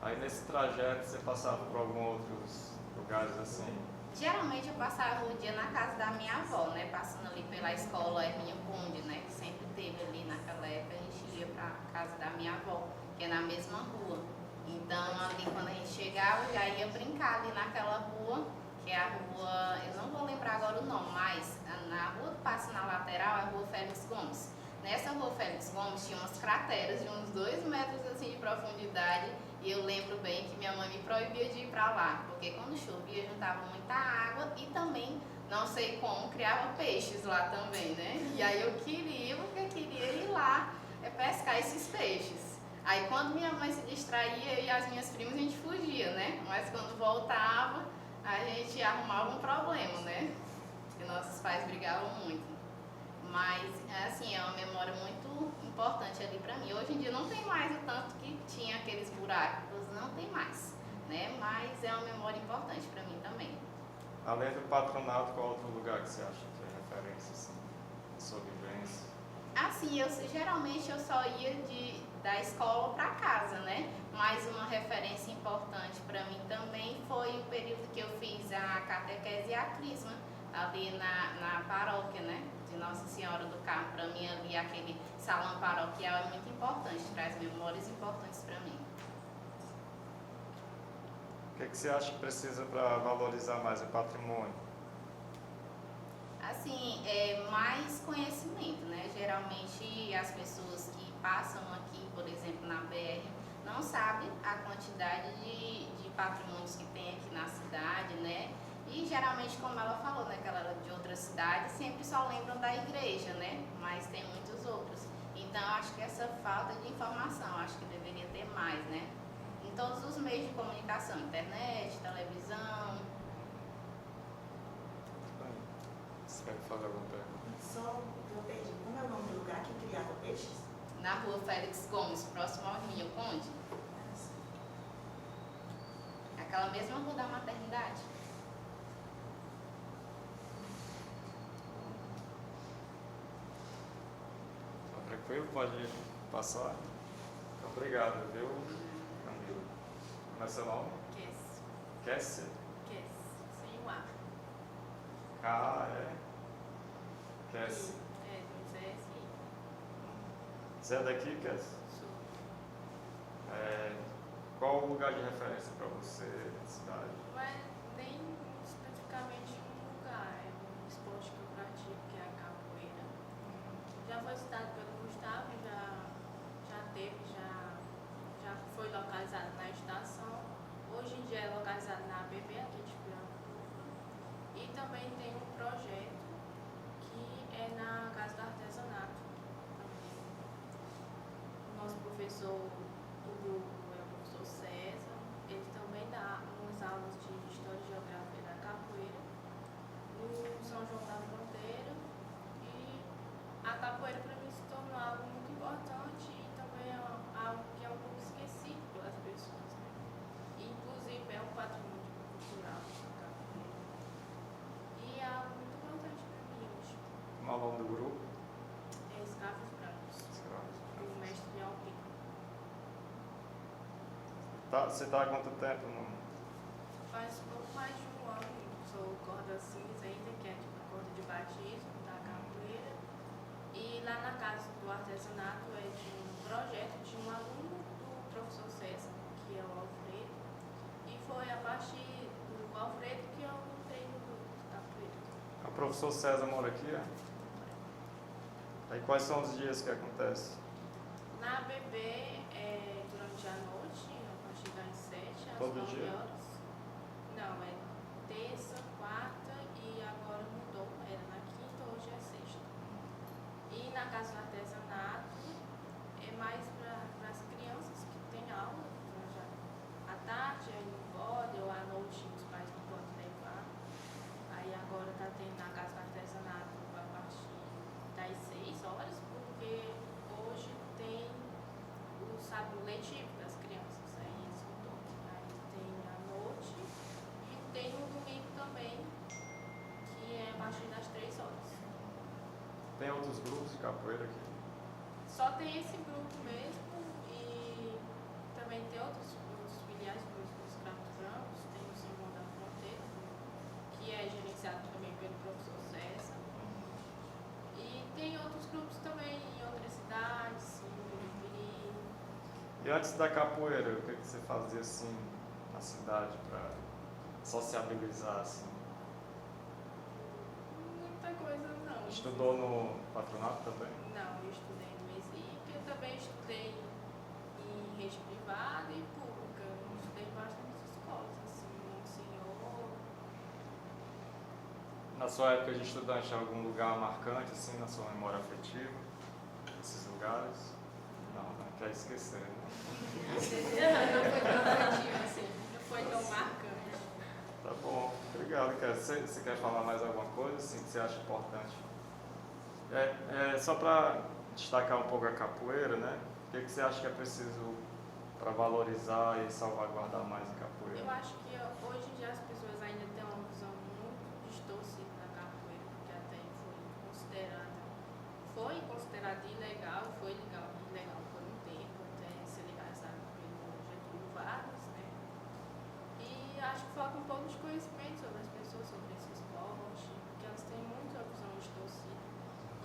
Aí nesse trajeto você passava por alguns outros lugares assim? Geralmente eu passava o dia na casa da minha avó, né? Passando ali pela escola Hermínio Conde, né? Que sempre teve ali naquela época, a gente ia para casa da minha avó, que é na mesma rua. Então ali quando a gente chegava, já ia brincar ali naquela rua, que é a rua, eu não vou lembrar agora o nome, mas na rua que passa na lateral é a rua Félix Gomes. Nessa rua Félix Gomes tinha umas crateras de uns 2 metros assim de profundidade, e eu lembro bem que minha mãe me proibia de ir para lá, porque quando chovia juntava muita água e também, não sei como, criava peixes lá também, né? E aí eu queria, porque eu queria ir lá pescar esses peixes. Aí quando minha mãe se distraía, eu e as minhas primas a gente fugia, né? Mas quando voltava, a gente arrumava um problema, né? Porque nossos pais brigavam muito. Mas, assim, é uma memória muito importante ali pra mim. Hoje em dia não tem mais o tanto que tinha aqueles buracos, não tem mais, né? Mas é uma memória importante pra mim também. Além do patronato, qual outro lugar que você acha que é referência, assim, de sua vivência? Assim, geralmente eu só ia da escola pra casa, né? Mas uma referência importante pra mim também foi o período que eu fiz a catequese e a crisma, ali na paróquia, né? De Nossa Senhora do Carmo. Para mim ali aquele salão paroquial é muito importante, traz memórias importantes para mim. O que você acha que precisa para valorizar mais o patrimônio? Assim, mais conhecimento, né? Geralmente as pessoas que passam aqui, por exemplo, na BR, não sabem a quantidade de patrimônios que tem aqui na cidade, né? E geralmente, como ela falou, né, que ela outra cidade sempre só lembram da igreja, né? Mas tem muitos outros. Então, acho que essa falta de informação, acho que deveria ter mais, né? Em todos os meios de comunicação, internet, televisão. Você quer fazer alguma pergunta? Só eu perdi. Como é o nome do lugar que criava peixes? Na rua Félix Gomes, próximo ao Rio Conde. Aquela mesma rua da maternidade. Tá tranquilo? Pode passar? Obrigado, viu, Camila? Como é seu nome? Kessia? Sem o A. Kessia. Não sei assim. Você é daqui, Kessia? Qual o lugar de referência para você na cidade? Não é nem especificamente um lugar, é um esporte que eu pratico, que é a capoeira. Já foi citado pelo Gustavo, já foi localizado na estação. Hoje em dia é localizado na ABB, aqui de Piracuba. E também tem um projeto que é na Casa do Artesanato. O nosso professor do grupo é o professor César. Ele também dá umas aulas de História e Geografia da Capoeira no São João da Fronteira. E a capoeira para mim se tornou algo muito importante e também é algo que é um pouco esquecido pelas pessoas, né? Inclusive é um patrimônio cultural a capoeira. E é algo muito importante para mim hoje. Qual é o nome do grupo? É Escravos Brancos, do mestre Alpino. Você está há quanto tempo? Faz pouco mais de um ano, sou corda cinza ainda, que é tipo a corda de batismo da capoeira. E lá na Casa do Artesanato é de um projeto de um aluno do professor César, que é o Alfredo. E foi a partir do Alfredo que eu entrei no grupo de capoeira. O professor César mora aqui, é? Aí quais são os dias que acontece? Na ABB é durante a noite, a partir das 7 às Todo 9 dia? horas. Não, é terça, quarta e agora mudou, era na quinta, hoje é sexta. E na Casa do Artesanato é mais para as crianças que têm aula, então já à tarde aí não pode, ou à noite os pais não podem levar. Aí agora está tendo na Casa do Artesanato a partir das 6 horas, porque hoje tem o sábado letivo das crianças, aí eles mudou. Aí tem à noite e tem no domingo também, que é a partir das 3 horas. Tem outros grupos de capoeira aqui? Só tem esse grupo mesmo e também tem outros filiais, por exemplo, os Escravos Brancos, tem o São João da Fronteira, que é gerenciado também pelo professor César. E tem outros grupos também em outras cidades, em Biripiri. E antes da capoeira, o que você fazia assim na cidade para sociabilizar assim? Muita coisa não. Estudou no patronato também? Não, eu estudei no MESIC, eu também estudei em rede privada e pública. Eu estudei em bastantes escolas, assim, Monsenhor. Na sua época de estudante, algum lugar marcante assim na sua memória afetiva? Esses lugares? Não, não quer esquecer, né? Não foi tão afetivo assim, não foi tão marcante. Tá bom, obrigado, cara. Você quer falar mais alguma coisa assim, que você acha importante? Só para destacar um pouco a capoeira, né? O que você acha que é preciso para valorizar e salvaguardar mais a capoeira? Eu acho que hoje em dia as pessoas ainda têm uma visão muito distorcida da capoeira, porque até foi considerada ilegal, foi ilegal por um tempo, até ser legalizado pelo Getúlio Vargas, né? E acho que falta um pouco de conhecimento sobre as pessoas, sobre esse esporte, porque elas têm muita visão distorcida.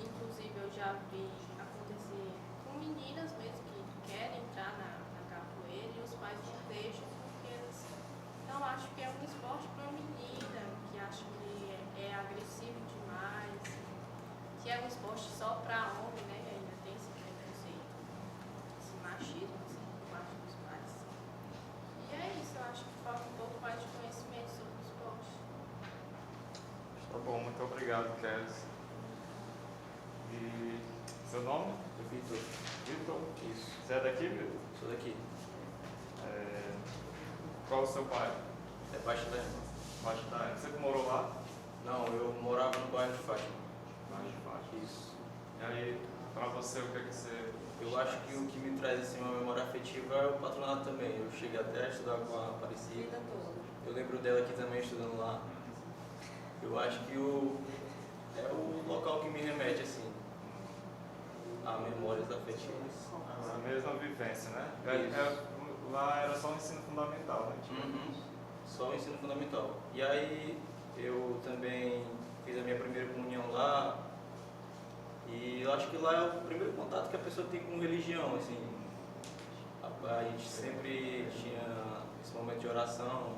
Inclusive eu já vi acontecer com meninas mesmo que querem entrar na capoeira e os pais não deixam porque eles não acham que é um esporte para menina, que acham que é agressivo demais, que é um esporte só para homem, né? Ainda tem esse preconceito, esse machismo assim, por parte dos pais. E é isso, eu acho que falta um pouco mais de conhecimento sobre o esporte. Tá bom, muito obrigado, Kélis. E seu nome? Vitor. Vitor? Isso. Você é daqui, Vitor? Sou daqui. Qual é o seu pai? É Baixo da Baixo da Ema. Você que morou lá? Não, eu morava no bairro de Fátima. Baixo de Fátima. Isso. E aí, pra você, o que é que você... Eu acho que o que me traz assim, uma memória afetiva é o patronato também. Eu cheguei até a estudar com a Aparecida. Vida toda. Eu lembro dela aqui também estudando lá. Eu acho que é o local que me remete assim a memórias afetivas. A mesma vivência, né? Isso. Lá era só o ensino fundamental, né? Uhum. Só o ensino fundamental. E aí eu também fiz a minha primeira comunhão lá. E eu acho que lá é o primeiro contato que a pessoa tem com religião, assim. A gente sempre tinha esse momento de oração.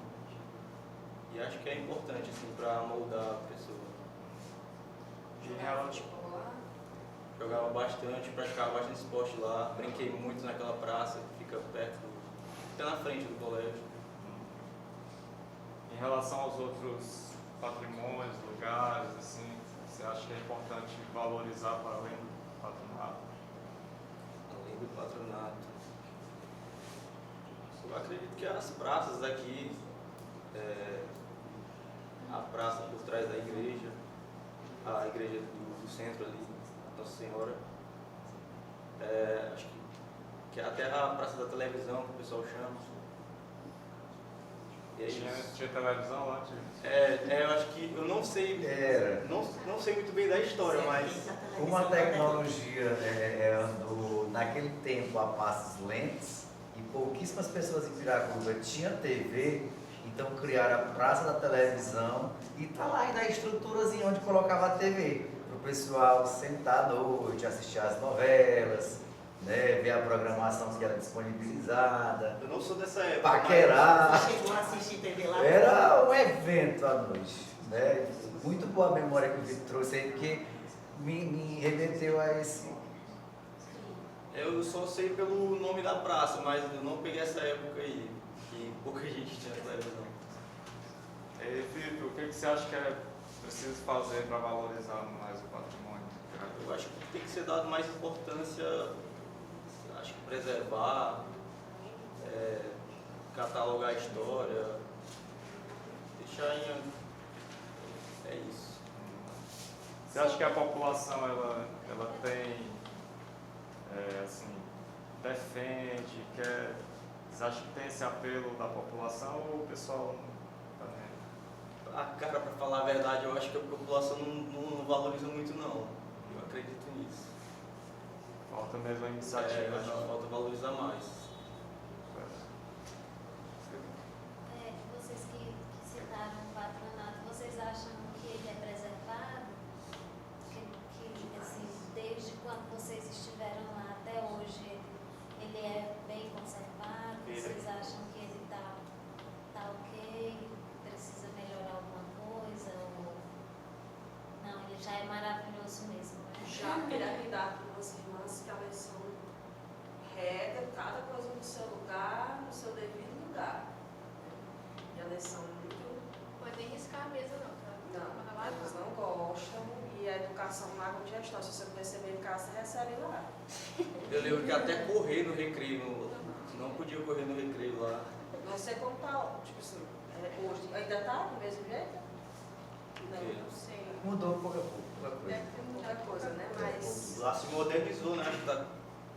E acho que é importante, assim, para moldar a pessoa. Jogava bastante, praticava bastante esporte lá. Brinquei muito naquela praça que fica perto, fica na frente do colégio. Em relação aos outros patrimônios, lugares, assim, você acha que é importante valorizar para além do patronato? Além do patronato. Eu acredito que as praças daqui, a praça por trás da igreja, a igreja do centro ali, Nossa Senhora, acho que até a praça da televisão, que o pessoal chama. E é isso. Tinha televisão lá? Eu acho que, eu não sei, não sei muito bem da história, mas... Como a tecnologia andou naquele tempo a passos lentos e pouquíssimas pessoas em Piracuba tinham TV, então criaram a Praça da Televisão e tá lá ainda a estruturazinha onde colocava a TV, para o pessoal sentar à noite, assistir as novelas, né, ver a programação que era disponibilizada. Eu não sou dessa época. Paquerar. Você chegou a assistir TV lá? Era um evento à noite, né? Muito boa a memória que o Vitor trouxe aí, porque me remeteu a esse. Eu só sei pelo nome da praça, mas eu não peguei essa época aí, que pouca gente tinha televisão. E, Vitor, o que você acha que é preciso fazer para valorizar mais o patrimônio? Eu acho que tem que ser dado mais importância, acho que preservar, catalogar a história, deixar em... É isso. Você acha que a população ela tem, assim, defende, quer... Você acha que tem esse apelo da população ou o pessoal não tá nem? A cara, para falar a verdade, eu acho que a população não valoriza muito não. Eu acredito nisso. Falta mesmo a iniciativa. Acho que falta valorizar mais. Vocês que citaram o patronato, vocês acham que ele é preservado? Que assim, desde quando vocês estiveram lá até hoje, ele é bem conservado? Vocês acham que ele tá ok? Precisa melhorar alguma coisa? Ou... Não, ele já é maravilhoso mesmo, né? Já queria cuidar com as irmãs que elas são regra, cada coisa no seu lugar, no seu devido lugar. E elas são muito... Pode nem riscar a mesa não, tá? Não, elas não gostam e a educação lá é onde gestão. Se você não receber em casa, você recebe lá. Eu lembro que até correr no recreio, não podia correr no recreio lá. Não sei como tá, tipo assim, hoje ainda tá do mesmo jeito? Não sei. Mudou pouca coisa. Deve ter muita coisa, né? Mas... Lá se modernizou, né? Acho que tá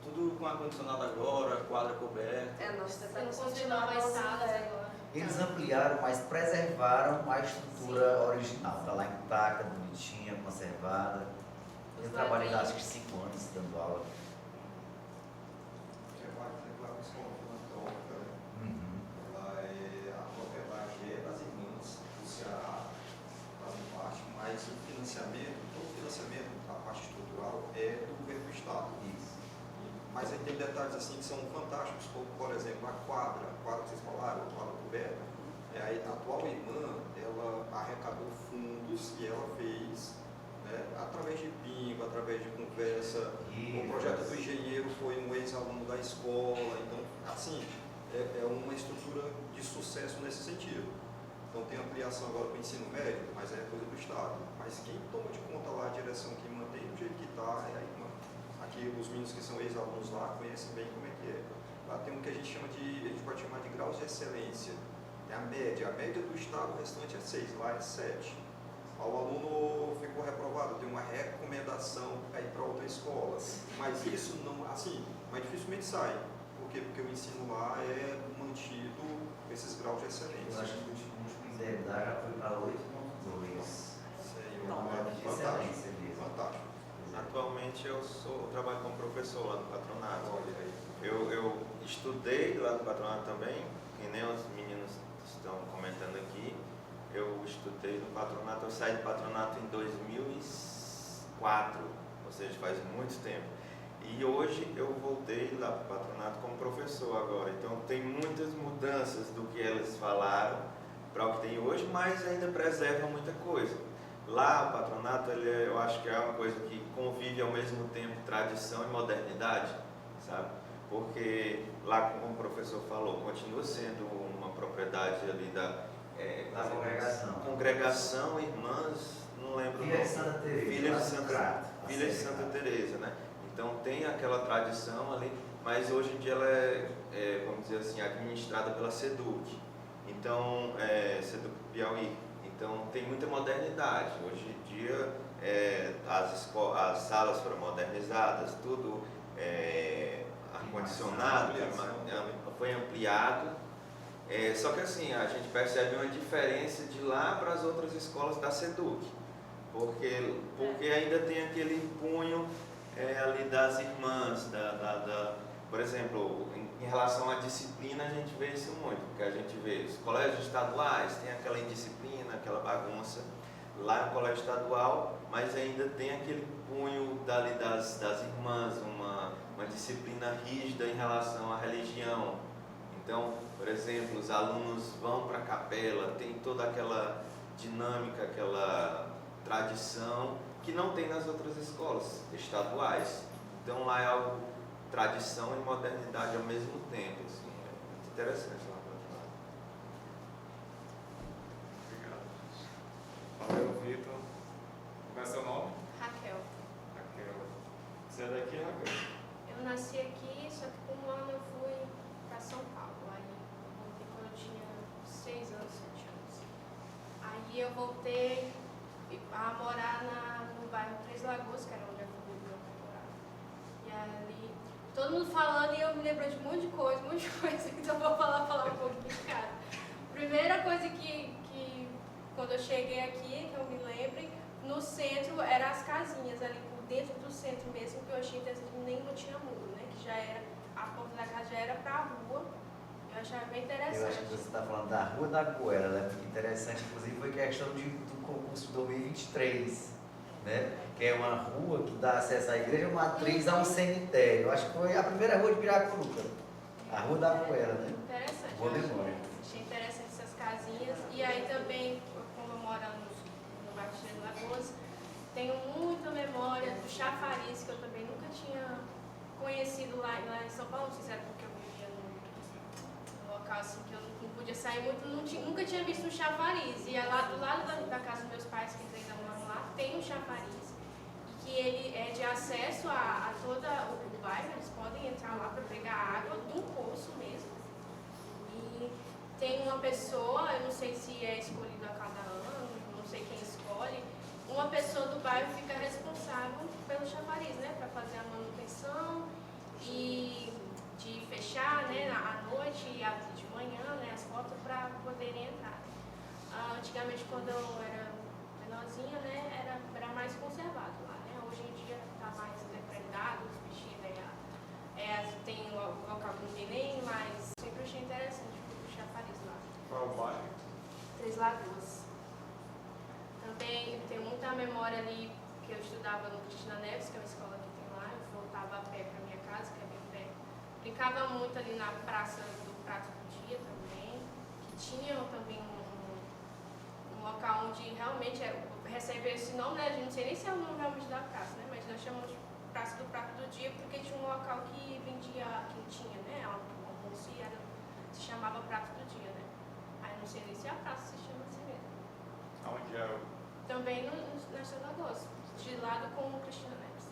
tudo com ar-condicionado agora, quadra coberta. Nós Não tentamos continuar continuar mais nossa salas ideia. agora. Eles ampliaram, mas preservaram a estrutura original. Está lá intacta, bonitinha, conservada. Eu trabalhei lá acho que 5 anos dando aula. Ela a propriedade é das irmãs do Ceará, fazem parte, mas o financiamento, todo o financiamento, a parte estrutural, é do governo do Estado. Isso. Mas aí tem detalhes assim que são fantásticos, como por exemplo a quadra que vocês falaram, a quadra coberta, a atual irmã, ela arrecadou fundos e ela fez, né, através de bingo, através de conversa. O projeto do engenheiro foi um ex-aluno da escola, então assim, é uma estrutura de sucesso nesse sentido. Então tem ampliação agora para o ensino médio, mas é coisa do Estado. Mas quem toma de conta lá a direção, quem mantém do jeito que está, é a irmã. Aqui os meninos que são ex-alunos lá conhecem bem como é que é. Lá tem um que a gente pode chamar de graus de excelência. É a média do Estado, o restante é 6, lá é 7. O aluno ficou reprovado, tem uma recomendação para ir para outra escola. Mas isso não, assim, mas dificilmente sai. Por quê? Porque o ensino lá é mantido com esses graus de excelência. Eu acho que o último IDEB lá já foi para 8.2. Então, é fantástico. Fantástico. Atualmente eu trabalho como professor lá no patronato. Eu estudei lá no patronato também, que nem os meninos estão comentando aqui. Eu estudei no patronato, eu saí do patronato em 2004, ou seja, faz muito tempo. E hoje eu voltei lá para o patronato como professor agora. Então tem muitas mudanças do que eles falaram para o que tem hoje, mas ainda preserva muita coisa. Lá o patronato, eu acho que é uma coisa que convive ao mesmo tempo tradição e modernidade, sabe? Porque lá, como o professor falou, continua sendo uma propriedade ali da congregação, irmãs, não lembro o nome. Filha de Santa Teresa, né? Então tem aquela tradição ali, mas hoje em dia ela é vamos dizer assim, administrada pela SEDUC. Então, SEDUC Piauí. Então tem muita modernidade. Hoje em dia as salas foram modernizadas, tudo ar-condicionado, foi ampliado. Só que assim, a gente percebe uma diferença de lá para as outras escolas da SEDUC, porque ainda tem aquele empunho ali das irmãs, por exemplo, em relação à disciplina a gente vê isso muito, porque a gente vê os colégios estaduais, tem aquela indisciplina, aquela bagunça lá no colégio estadual, mas ainda tem aquele punho dali das irmãs, uma disciplina rígida em relação à religião. Então, por exemplo, os alunos vão para a capela, tem toda aquela dinâmica, aquela tradição que não tem nas outras escolas estaduais. Então lá é algo, tradição e modernidade ao mesmo tempo. Assim, é muito interessante lá para lá. Obrigado. Valeu, Vitor. Qual é seu nome? Raquel. Raquel. Você é daqui, Raquel? Eu nasci aqui, só que por um ano eu fui para São Paulo. Aí eu voltei quando eu tinha 6 anos, 7 anos. Aí eu voltei a morar no bairro Três Lagoas, que era onde a família do meu pai morava. E ali, todo mundo falando e eu me lembro de um monte de coisa, então eu vou falar um pouquinho, cara. Primeira coisa que quando eu cheguei aqui, que eu me lembre, no centro eram as casinhas, ali por dentro do centro mesmo, que eu achei interessante, nem não tinha muro, né? Que já era, a porta da casa já era pra rua. Eu achava bem interessante. Eu acho que você está falando da Rua da Goela, né? Porque interessante, inclusive, foi questão do concurso de 2023, né? Que é uma rua que dá acesso à igreja, uma atriz a um cemitério. Eu acho que foi a primeira rua de Piracuruca, a Rua da Goela, né? Interessante. Boa memória. Achei interessante essas casinhas. E aí também, como eu moro no bairro de Três Lagoas, tenho muita memória do chafariz, que eu também nunca tinha conhecido lá em São Paulo, não sei se era porque eu vivia num local assim que eu não podia sair muito, nunca tinha visto um chafariz. E lá do lado da casa dos meus pais, que eles ainda moram lá, tem um chafariz, que ele é de acesso a todo o bairro, eles podem entrar lá para pegar água de um poço mesmo. E tem uma pessoa, eu não sei se é escolhido a cada ano, não sei quem escolhe, uma pessoa do bairro fica responsável pelo chafariz, né, para fazer a manutenção e de fechar, né, à noite e abrir de manhã, né, as portas para poderem entrar. Antigamente, quando eu era menorzinha, né, era mais conservado lá, né, hoje em dia está mais depredado, os bichinhos tem um local que não tem nem, mas sempre achei interessante o chafariz lá. Qual é o bairro? Três Lagoas. Também tenho muita memória ali que eu estudava no Cristina Neves, que é uma escola que tem lá, eu voltava a pé para minha casa, que é bem perto. Brincava muito ali na Praça do Prato do Dia também, que tinha também um local onde realmente recebe esse nome, né? A gente não sei nem se é o nome realmente da praça, né? Mas nós chamamos de Praça do Prato do Dia porque tinha um local que vendia quentinha, né? Almoço e se chamava Prato do Dia, né? Aí não sei nem se a praça se chama assim mesmo. Aonde é? Também na Estrada Gospel, de lado com o Cristina Neves.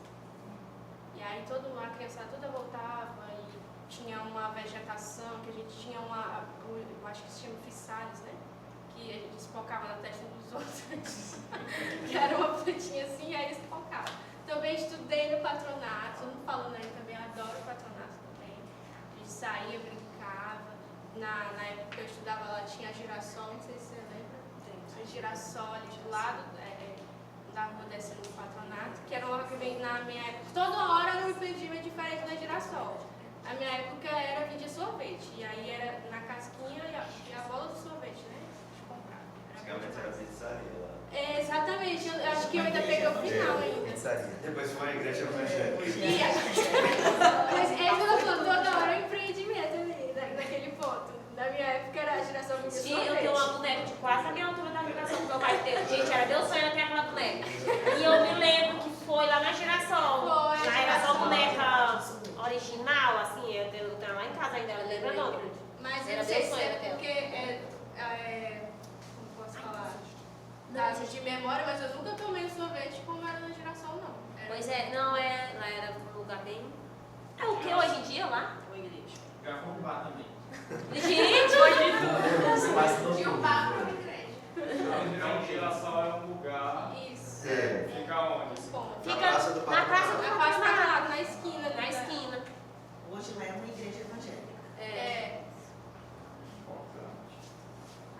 E aí a criançada toda voltava e tinha uma vegetação, que a gente tinha eu acho que se chama Fissales, né? Que a gente espocava na testa dos outros. Que era uma plantinha assim, e aí eles espocavam. Também estudei no patronato, não falando aí também, adoro o patronato também. A gente saía, brincava. Na época que eu estudava lá tinha a Girassol, não sei se você lembra. Tinha Girassol ali do lado da rua descendo do patronato, que era uma que vem na minha época. Toda hora era um empreendimento diferente da Girassol. A minha época era vendia sorvete, e aí era na casquinha e a bola do sorvete, né? De comprar. Antigamente era pizzaria lá. É, exatamente, eu acho que eu ainda peguei o final ainda. Depois foi uma igreja evangélica. Mas é que eu falo, toda hora é um empreendimento ali, naquele ponto. Na minha época era a geração vendia Sim, sorvete. eu tenho uma boneca de quase a minha altura da geração que meu pai teve. Gente, era meu sonho ter aquela boneca. E eu me lembro que foi lá na geração. Foi, Já era só boneca original, assim, eu tenho lá em casa ainda, lembra não? Mas eu Era não sei meu se sonho é daquela. porque como posso falar? Dados de memória, mas eu nunca tomei sorvete como era na geração, não. Pois é, não, lá era um lugar bem... É o que hoje em dia lá? Uma igreja. Gafombar também. Gente, foi de tudo. Tinha um bar para uma igreja. Então, Girassol é um lugar. Isso. É. Fica onde? Fica Praça do na Praça do Na Praça do Patronato. Patronato, na esquina. Na esquina. Hoje lá é uma igreja evangélica. É.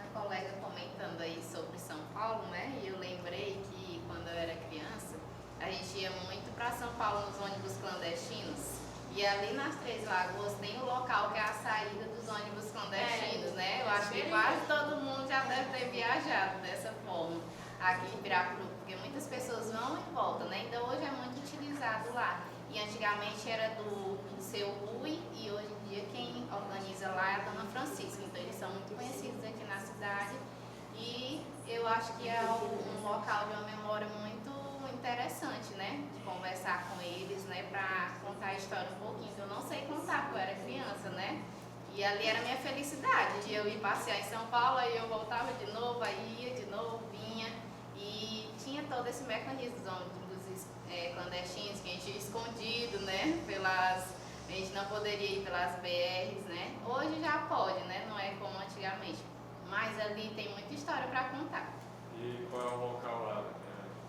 A colega comentando aí sobre São Paulo, né? E eu lembrei que quando eu era criança, a gente ia muito para São Paulo nos ônibus clandestinos. E ali nas Três Lagoas tem um local que é a saída dos ônibus clandestinos, né? Eu acho que quase todo mundo já deve ter viajado dessa forma aqui em Piracuru, porque muitas pessoas vão e voltam, né? Então hoje é muito utilizado lá. E antigamente era do seu Rui e hoje em dia quem organiza lá é a Dona Francisca. Então eles são muito conhecidos aqui na cidade e eu acho que é um local de uma memória muito interessante, né? De conversar com eles, né? Pra contar a história um pouquinho. Eu não sei contar porque eu era criança, né? E ali era a minha felicidade de eu ir passear em São Paulo, aí eu voltava de novo, aí ia de novo, vinha. E tinha todo esse mecanismo dos ônibus clandestinos que a gente ia escondido, né? A gente não poderia ir pelas BRs, né? Hoje já pode, né? Não é como antigamente. Mas ali tem muita história para contar. E qual é o local lá?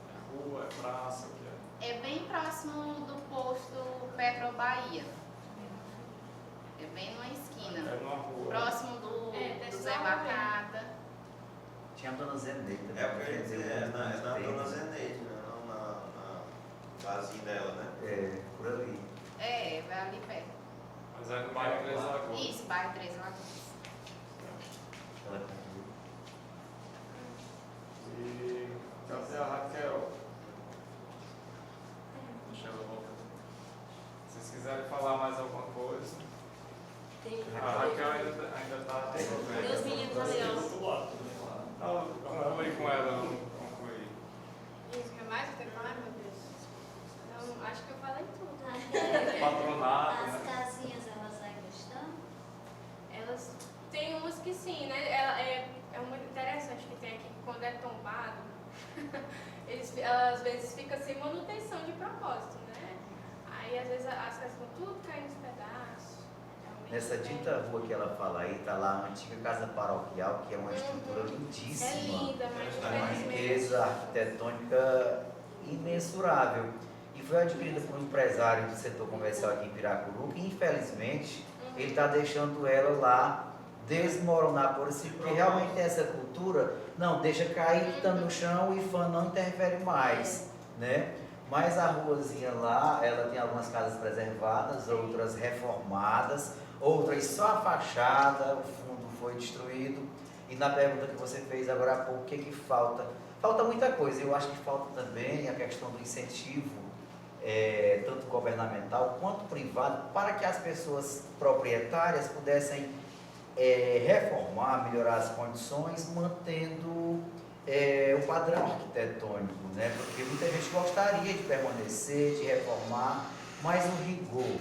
É rua, é praça, o que é? É bem próximo do posto Petro Bahia. É bem numa esquina. É numa rua. Próximo do Zé Batata. Tinha a Dona Zeneide também. É o que eu ia dizer, é na Dona Zeneide, né? Não na casinha dela, né? É, por ali. É, vai ali perto. Mas é no bairro Três Lagoas. Isso, bairro Três Lagoas. E cadê a Raquel? Deixa ela voltar. Se vocês quiserem falar mais alguma coisa. A Raquel ainda está resolvendo. Meus meninos ali, ó. Não, conclui com ela, não conclui. Isso que é mais que tem que falar, meu Deus. Então, acho que eu falei tudo. Patronato, As né? casinhas, elas ainda estão? Elas tem umas que sim, né? É muito interessante que tem aqui que quando é tombado, ela às vezes fica sem manutenção de propósito, né? Aí às vezes as casas estão tudo caindo nos pedaços. Nessa dita rua que ela fala aí, tá lá a antiga casa paroquial, que é uma estrutura lindíssima. É linda, mas Uma infelizmente. riqueza arquitetônica imensurável. E foi adquirida por um empresário do setor comercial aqui em Piracuru, que infelizmente ele está deixando ela lá desmoronar por si, porque realmente tem essa cultura, não, deixa cair, tá no chão e fã não interfere mais, né? Mas a ruazinha lá, ela tem algumas casas preservadas, outras reformadas, outras só a fachada, o fundo foi destruído. E na pergunta que você fez agora há pouco, o que falta? Falta muita coisa. Eu acho que falta também a questão do incentivo, tanto governamental quanto privado, para que as pessoas proprietárias pudessem reformar, melhorar as condições, mantendo o padrão arquitetônico, né? Porque muita gente gostaria de permanecer, de reformar, mas o rigor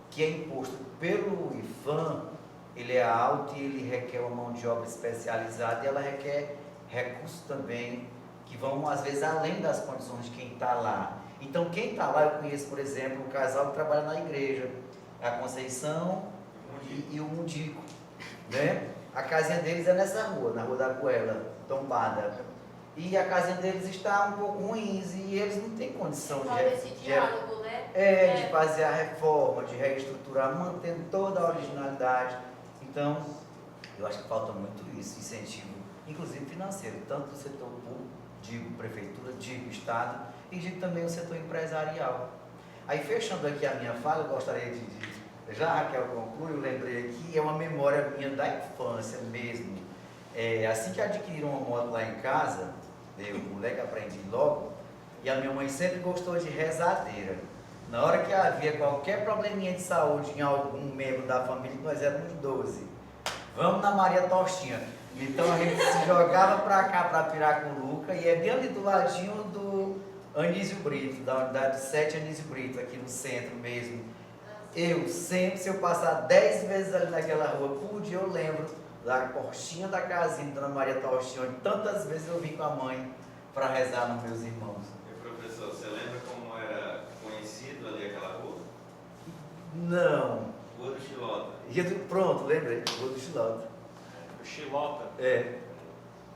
que é imposto pelo IFAM, ele é alto e ele requer uma mão de obra especializada e ela requer recursos também que vão, às vezes, além das condições de quem está lá. Então, quem está lá, eu conheço, por exemplo, um casal que trabalha na igreja, a Conceição e o Mundico, né? A casinha deles é nessa rua, na Rua da Goela, tombada. E a casinha deles está um pouco ruim e eles não têm condição de fazer a reforma, de reestruturar, mantendo toda a originalidade. Então, eu acho que falta muito isso, incentivo, inclusive financeiro, tanto do setor público, digo prefeitura, digo Estado, e digo também o setor empresarial. Aí, fechando aqui a minha fala, eu gostaria já a Raquel conclui, eu lembrei aqui, é uma memória minha da infância mesmo. Assim que adquiriram uma moto lá em casa, eu, moleque, aprendi logo, e a minha mãe sempre gostou de rezadeira. Na hora que havia qualquer probleminha de saúde em algum membro da família, nós éramos 12. Vamos na Maria Tostinha. Então a gente se jogava pra cá, pra Piraculuca, e é bem ali do ladinho do Anísio Brito, da unidade 7 Anísio Brito, aqui no centro mesmo. Eu sempre, se eu passar 10 vezes ali naquela rua por dia, eu lembro da portinha da casinha da Dona Maria Tostinha, onde tantas vezes eu vim com a mãe para rezar nos meus irmãos. E professor, você lembra como era conhecido ali aquela rua? Não. Rua do Chilota. Pronto, lembrei, Rua do Chilota. O Chilota? É.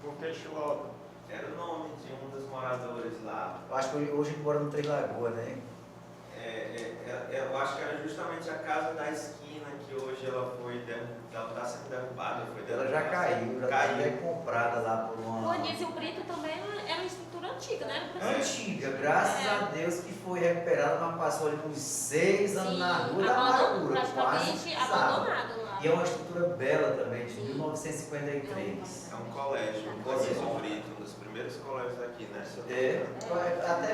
Por que Chilota? Era o nome de um dos moradores lá. Eu acho que hoje ele mora no Três Lagoas, né? Eu acho que era justamente a casa da esquina que hoje ela está sendo derrubada. Ela já caiu, já foi comprada lá por uma... O Anísio Brito também era uma estrutura antiga, né? Antiga, graças a Deus que foi recuperada, mas passou ali uns 6 anos na Rua da Amargura. Praticamente abandonado lá. E é uma estrutura bela também, de 1953. É um colégio, o Anísio Brito, um dos primeiros colégios aqui, né? Até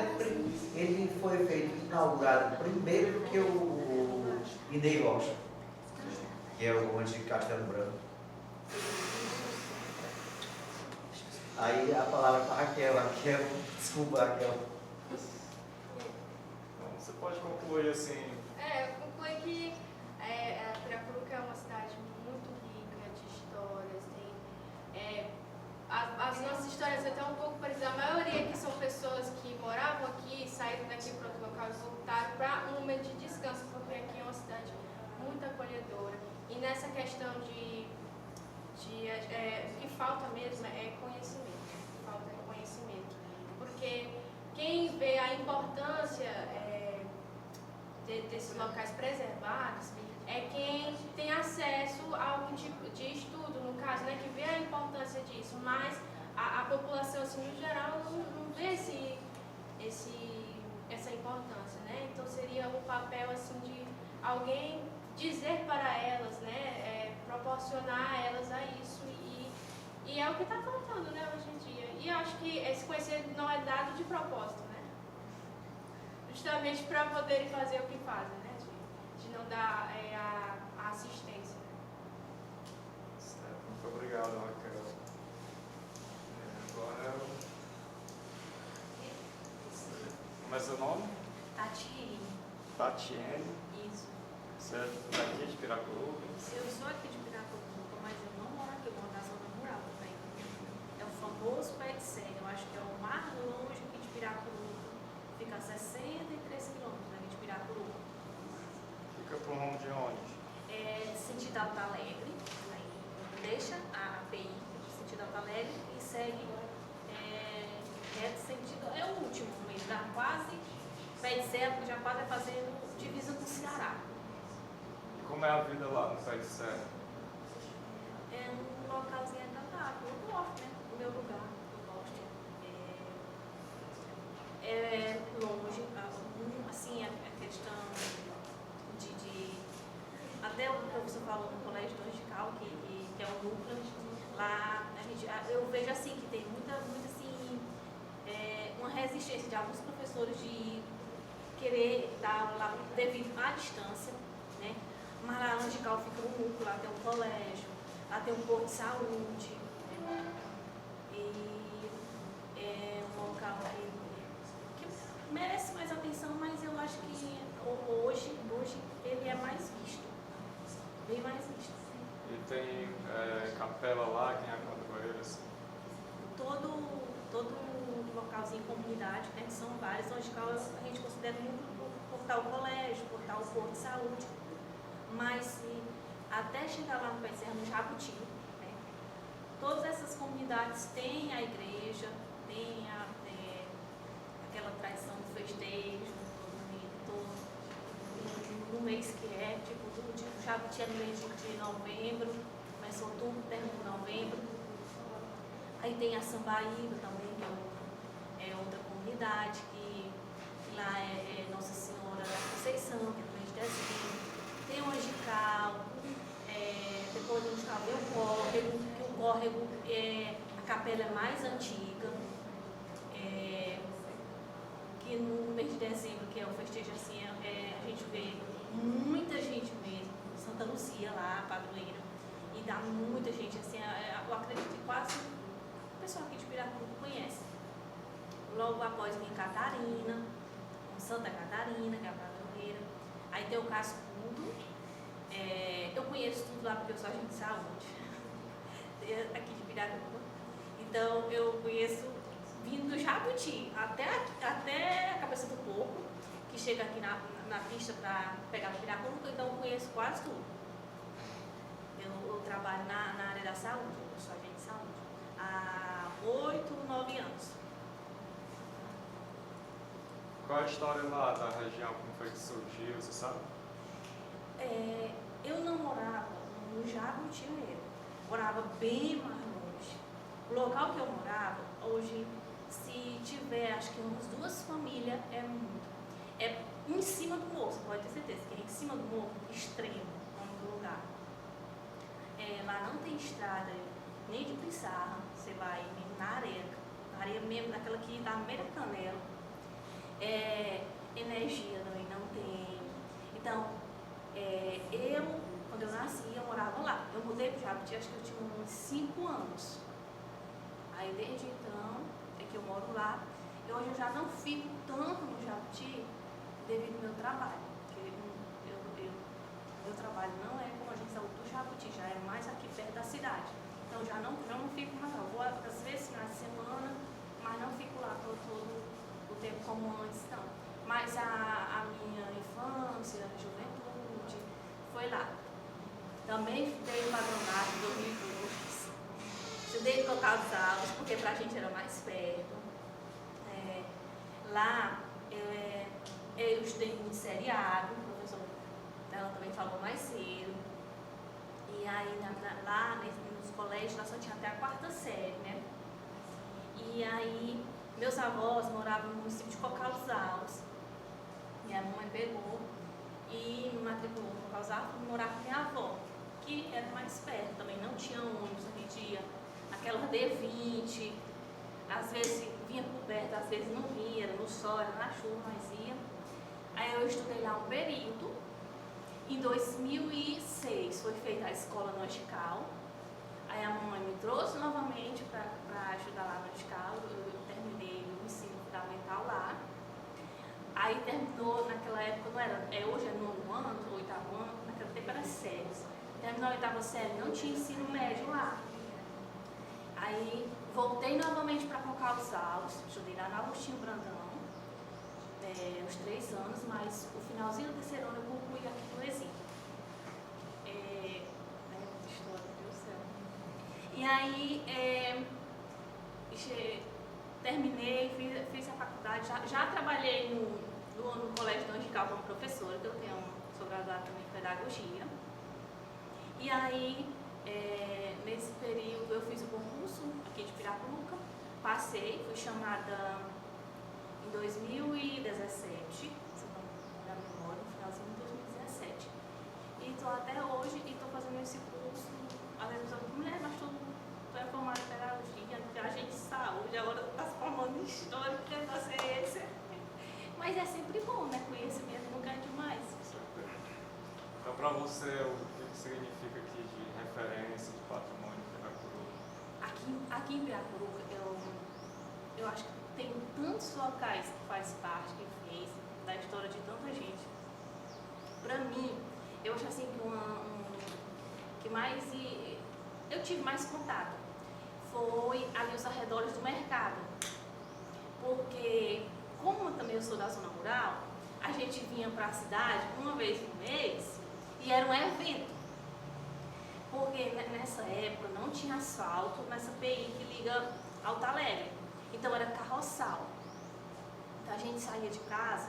ele foi feito, inaugurado primeiro do que o Inei Rocha, que é o antigo Castelo Branco. Aí a palavra para Raquel, desculpa, Raquel. Você pode concluir assim? Eu concluí que Piraculuca é uma cidade muito rica de histórias. As nossas histórias até um pouco parecidas. A maioria aqui são pessoas que moravam aqui, saíram daqui para outro local e voltaram para um momento de descanso, porque aqui é uma cidade muito acolhedora. E nessa questão o que falta mesmo é conhecimento. Falta conhecimento. Porque quem vê a importância desses locais preservados é quem tem acesso a algum tipo de estudo, no caso, né, que vê a importância disso, mas a população, assim, no geral, não vê essa importância, né? Então seria o papel, assim, de alguém dizer para elas, né, proporcionar a elas a isso, e é o que está faltando, né, hoje em dia. E eu acho que esse conhecimento não é dado de propósito, né? Justamente para poderem fazer o que fazem, né? De não dar a assistência. Certo, muito obrigado, Raquel. Agora como é seu nome? Tatiene. Tatiene. Isso. Certo, daqui de Piraculuca. Eu sou aqui de Piraculuca, mas eu não moro aqui, eu moro na zona rural também. É o famoso pé de Sé, eu acho que é o mais longe aqui de Piraculuca. Fica a 63 quilômetros daqui de Piraculuca. Fica por rumo de onde? Sentido Alto Alegre, aí deixa a API, sentido Alto Alegre, e segue reto sentido, é o último mesmo, dá quase, pé de Sé, já quase fazendo divisa com o Ceará. E como é a vida lá no Pé de Sé? É um localzinho agradável, eu gosto, né? O meu lugar, eu gosto. É longe, assim, a questão até o professor falou no Colégio do Angical, que é um núcleo, lá eu vejo assim que tem muita assim, uma resistência de alguns professores de querer dar aula lá devido à distância, né? Mas lá no Angical fica um núcleo, lá tem um colégio, lá tem um posto de saúde, né? E é um local que merece mais atenção, mas eu acho que hoje ele é mais visto. Bem mais visto. E comunidade, né, que são várias, onde a gente considera muito o Portal Colégio, o Portal Porto de Saúde, mas até chegar lá no Pé de Serra, no Jabuti, né, todas essas comunidades têm a igreja, têm aquela tradição do festejo, no mês que é, tipo, o Jabuti é no mês de novembro, começa outubro, termina em novembro. Aí tem a Sambaíba também, que é outra comunidade, que lá é Nossa Senhora da Conceição, que é no mês de dezembro. Tem o Angical, depois do Angical tem o Córrego, que o Córrego a capela é mais antiga, que no mês de dezembro, que é o festejo assim, a gente vê muita gente mesmo, Santa Luzia lá, a padroeira, e dá muita gente, assim, eu acredito que quase o pessoal aqui de Piracuru conhece. Logo após vem Catarina, Santa Catarina, que é a padroeira, aí tem o Cascudo, eu conheço tudo lá porque eu sou agente de saúde, aqui de Piracuru, então eu conheço vindo do Jabuti até a Cabeça do Porco, que chega aqui na pista para pegar o Piracuru, então eu conheço quase tudo. Eu trabalho na área da saúde, eu sou agente de saúde, há 8, 9 anos. Qual é a história lá da região, como foi que surgiu, você sabe? Eu não morava no Jabuti mesmo, morava bem mais longe. O local que eu morava, hoje, se tiver, acho que umas 2 famílias, é muito. É em cima do morro, você pode ter certeza que é em cima do morro, extremo, o nome do lugar. Lá não tem estrada, nem de pissarra, você vai na areia mesmo, daquela que dá no meio da canela. Energia também não tem. Então, quando eu nasci, eu morava lá. Eu mudei para o Jabuti, acho que eu tinha uns 5 anos. Aí, desde então, é que eu moro lá. E hoje eu já não fico tanto no Jabuti devido ao meu trabalho. Porque meu trabalho não é como agente de saúde do Jabuti, já é mais aqui perto da cidade. Então, já não fico mais lá. Vou, às vezes, finais de semana, mas não fico lá todo o tempo como antes, não. Mas a minha infância, a juventude, foi lá. Também dei o padronato em 2002. Estudei no Cocal dos Alves, porque pra gente era mais perto. Lá, eu estudei muito seriado, o professor dela também falou mais cedo. E aí, lá nos colégios, lá só tinha até a 4ª série, né? E aí, meus avós moravam no município de Cocal dos Alves. Minha mãe pegou e me matriculou no Cocal dos Alves para morar com minha avó, que era mais perto também, não tinha ônibus, a gente ia aquela D20, às vezes vinha coberto, às vezes não vinha, era no sol, era na chuva, mas ia. Aí eu estudei lá um período. Em 2006 foi feita a escola no Angical. Aí a mamãe me trouxe novamente para ajudar lá no Angical. Eu terminei o ensino fundamental lá. Aí terminou, naquela época, não era, hoje é 9º ano, 8º ano, naquele tempo era séries. Terminou a 8ª série, não tinha ensino médio lá. Aí voltei novamente para Cocal dos Alves, estudei lá na Agostinho Brandão, uns 3 anos, mas o finalzinho do 3º ano eu concluí aqui no Exílio. Muita história, Deus do céu. E aí, terminei, fiz a faculdade, já trabalhei no Colégio do Angical como professora, que eu sou graduada também em Pedagogia. E aí, nesse período, eu fiz o concurso aqui de Piracuruca, passei, fui chamada em 2017, se não me memória, no finalzinho de 2017. E estou até hoje e estou fazendo esse curso, às vezes eu mulher, mas estou formada em pedagogia, agente de saúde, agora está se formando em história, porque é ciência. Mas é sempre bom, né? Conhecimento nunca é demais. Então, para você, o que significa aqui de referência, de patrimônio de Piracuruca? Aqui em Piracuruca, eu acho que tem tantos locais que faz parte, que fez, da história de tanta gente. Para mim, eu acho assim que mais eu tive mais contato foi ali os arredores do mercado. Porque da zona rural, a gente vinha para a cidade uma vez por mês e era um evento. Porque nessa época não tinha asfalto nessa PI que liga Alto Alegre. Então era carroçal. Então a gente saía de casa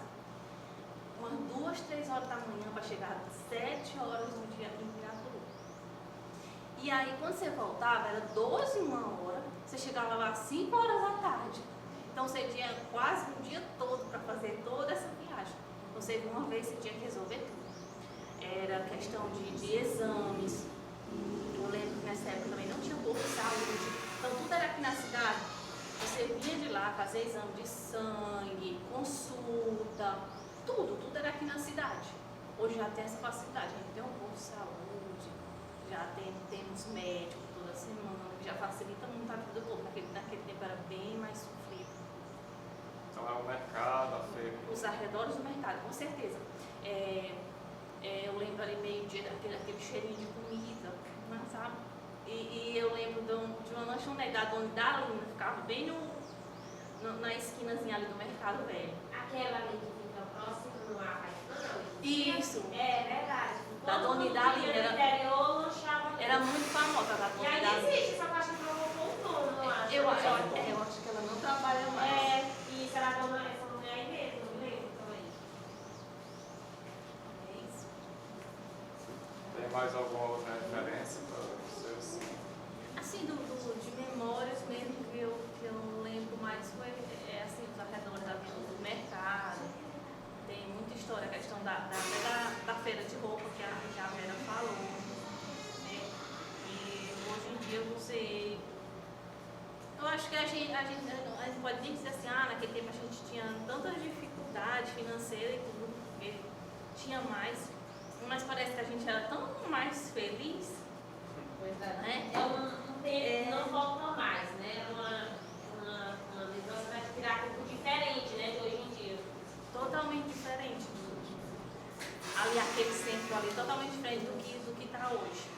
umas 2, 3 horas da manhã para chegar às 7 horas no dia aqui em Piracuru. E aí quando você voltava, era 12, 1 hora, você chegava lá às 5 horas da tarde. Então você tinha quase um dia todo para fazer toda essa viagem. Então você uma vez você tinha que resolver tudo. Era questão de exames. Eu lembro que nessa época também não tinha posto de saúde. Então tudo era aqui na cidade. Você vinha de lá fazer exame de sangue, consulta, tudo era aqui na cidade. Hoje já tem essa facilidade, a gente tem um posto de saúde, já temos médicos toda semana, que já facilita muito a vida do povo. Naquele tempo era bem mais sofrido. Então é o mercado, a feira. Os arredores do mercado, com certeza. Eu lembro ali meio-dia daquele cheirinho de comida, né, sabe? E eu lembro de uma lanchonete da Dona Idalina, ficava bem na esquinazinha ali do Mercado Velho. Aquela ali que fica próximo no Arraicão? Isso. É verdade. Da Dona Idalina. Era muito famosa da Dona E Idalina. ainda existe essa caixa que ela voltou, não acho? Eu acho que ela não trabalha mais. E será que essa mulher aí mesmo? Não lembro também. É isso. Tem mais alguma outra referência para vocês? Assim, de memórias mesmo que eu lembro mais foi assim, os arredores do mercado. Tem muita história, a questão da feira de roupa que a Vera falou. Né? E hoje em dia você. Eu acho que a gente pode nem dizer assim, naquele tempo a gente tinha tantas dificuldades financeiras e tudo, porque tinha mais, mas parece que a gente era tão mais feliz. Pois é. Né? Não volta mais, né? Uma lembrança vai virar algo diferente, né, de hoje em dia. Totalmente diferente. Ali, aquele centro ali, totalmente diferente do que está hoje.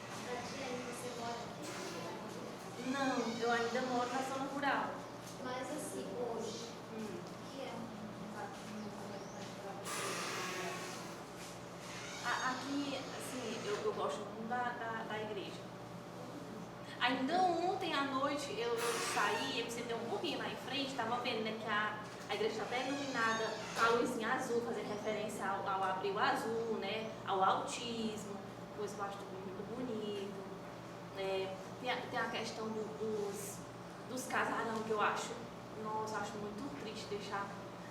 Você mora aqui? Não, eu ainda moro na zona rural. Mas assim, hoje, que é um patrimônio para você? Aqui, assim, eu gosto muito da igreja. Ainda ontem à noite eu saí, eu sentei um pouquinho lá em frente, estava vendo, né, que a igreja está até iluminada com a luzinha azul, fazendo referência ao abril azul, né, ao autismo, coisa que eu acho muito bonito. Tem a questão dos casarão que eu acho muito triste deixar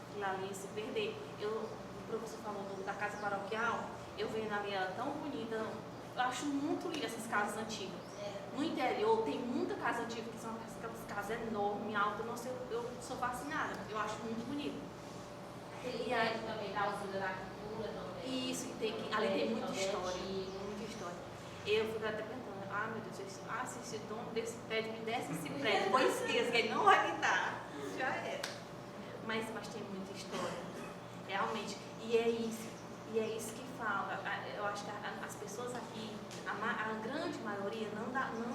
aquilo ali se perder. O professor falou da casa paroquial, eu vendo ali ela tão bonita, eu acho muito linda essas casas antigas. No interior tem muita casa antiga, que são aquelas casas enormes, altas, nossa, eu sou fascinada, eu acho muito bonito. E aí também da usina da cultura também. Isso, ali tem muita história, muita história. Eu fico até pensando, meu Deus, se esse dono desse prédio me desse esse prédio, depois esqueça que ele não vai me dar, já era. Mas tem muita história, realmente, e é isso que falta. Eu acho que as pessoas aqui, a grande maioria não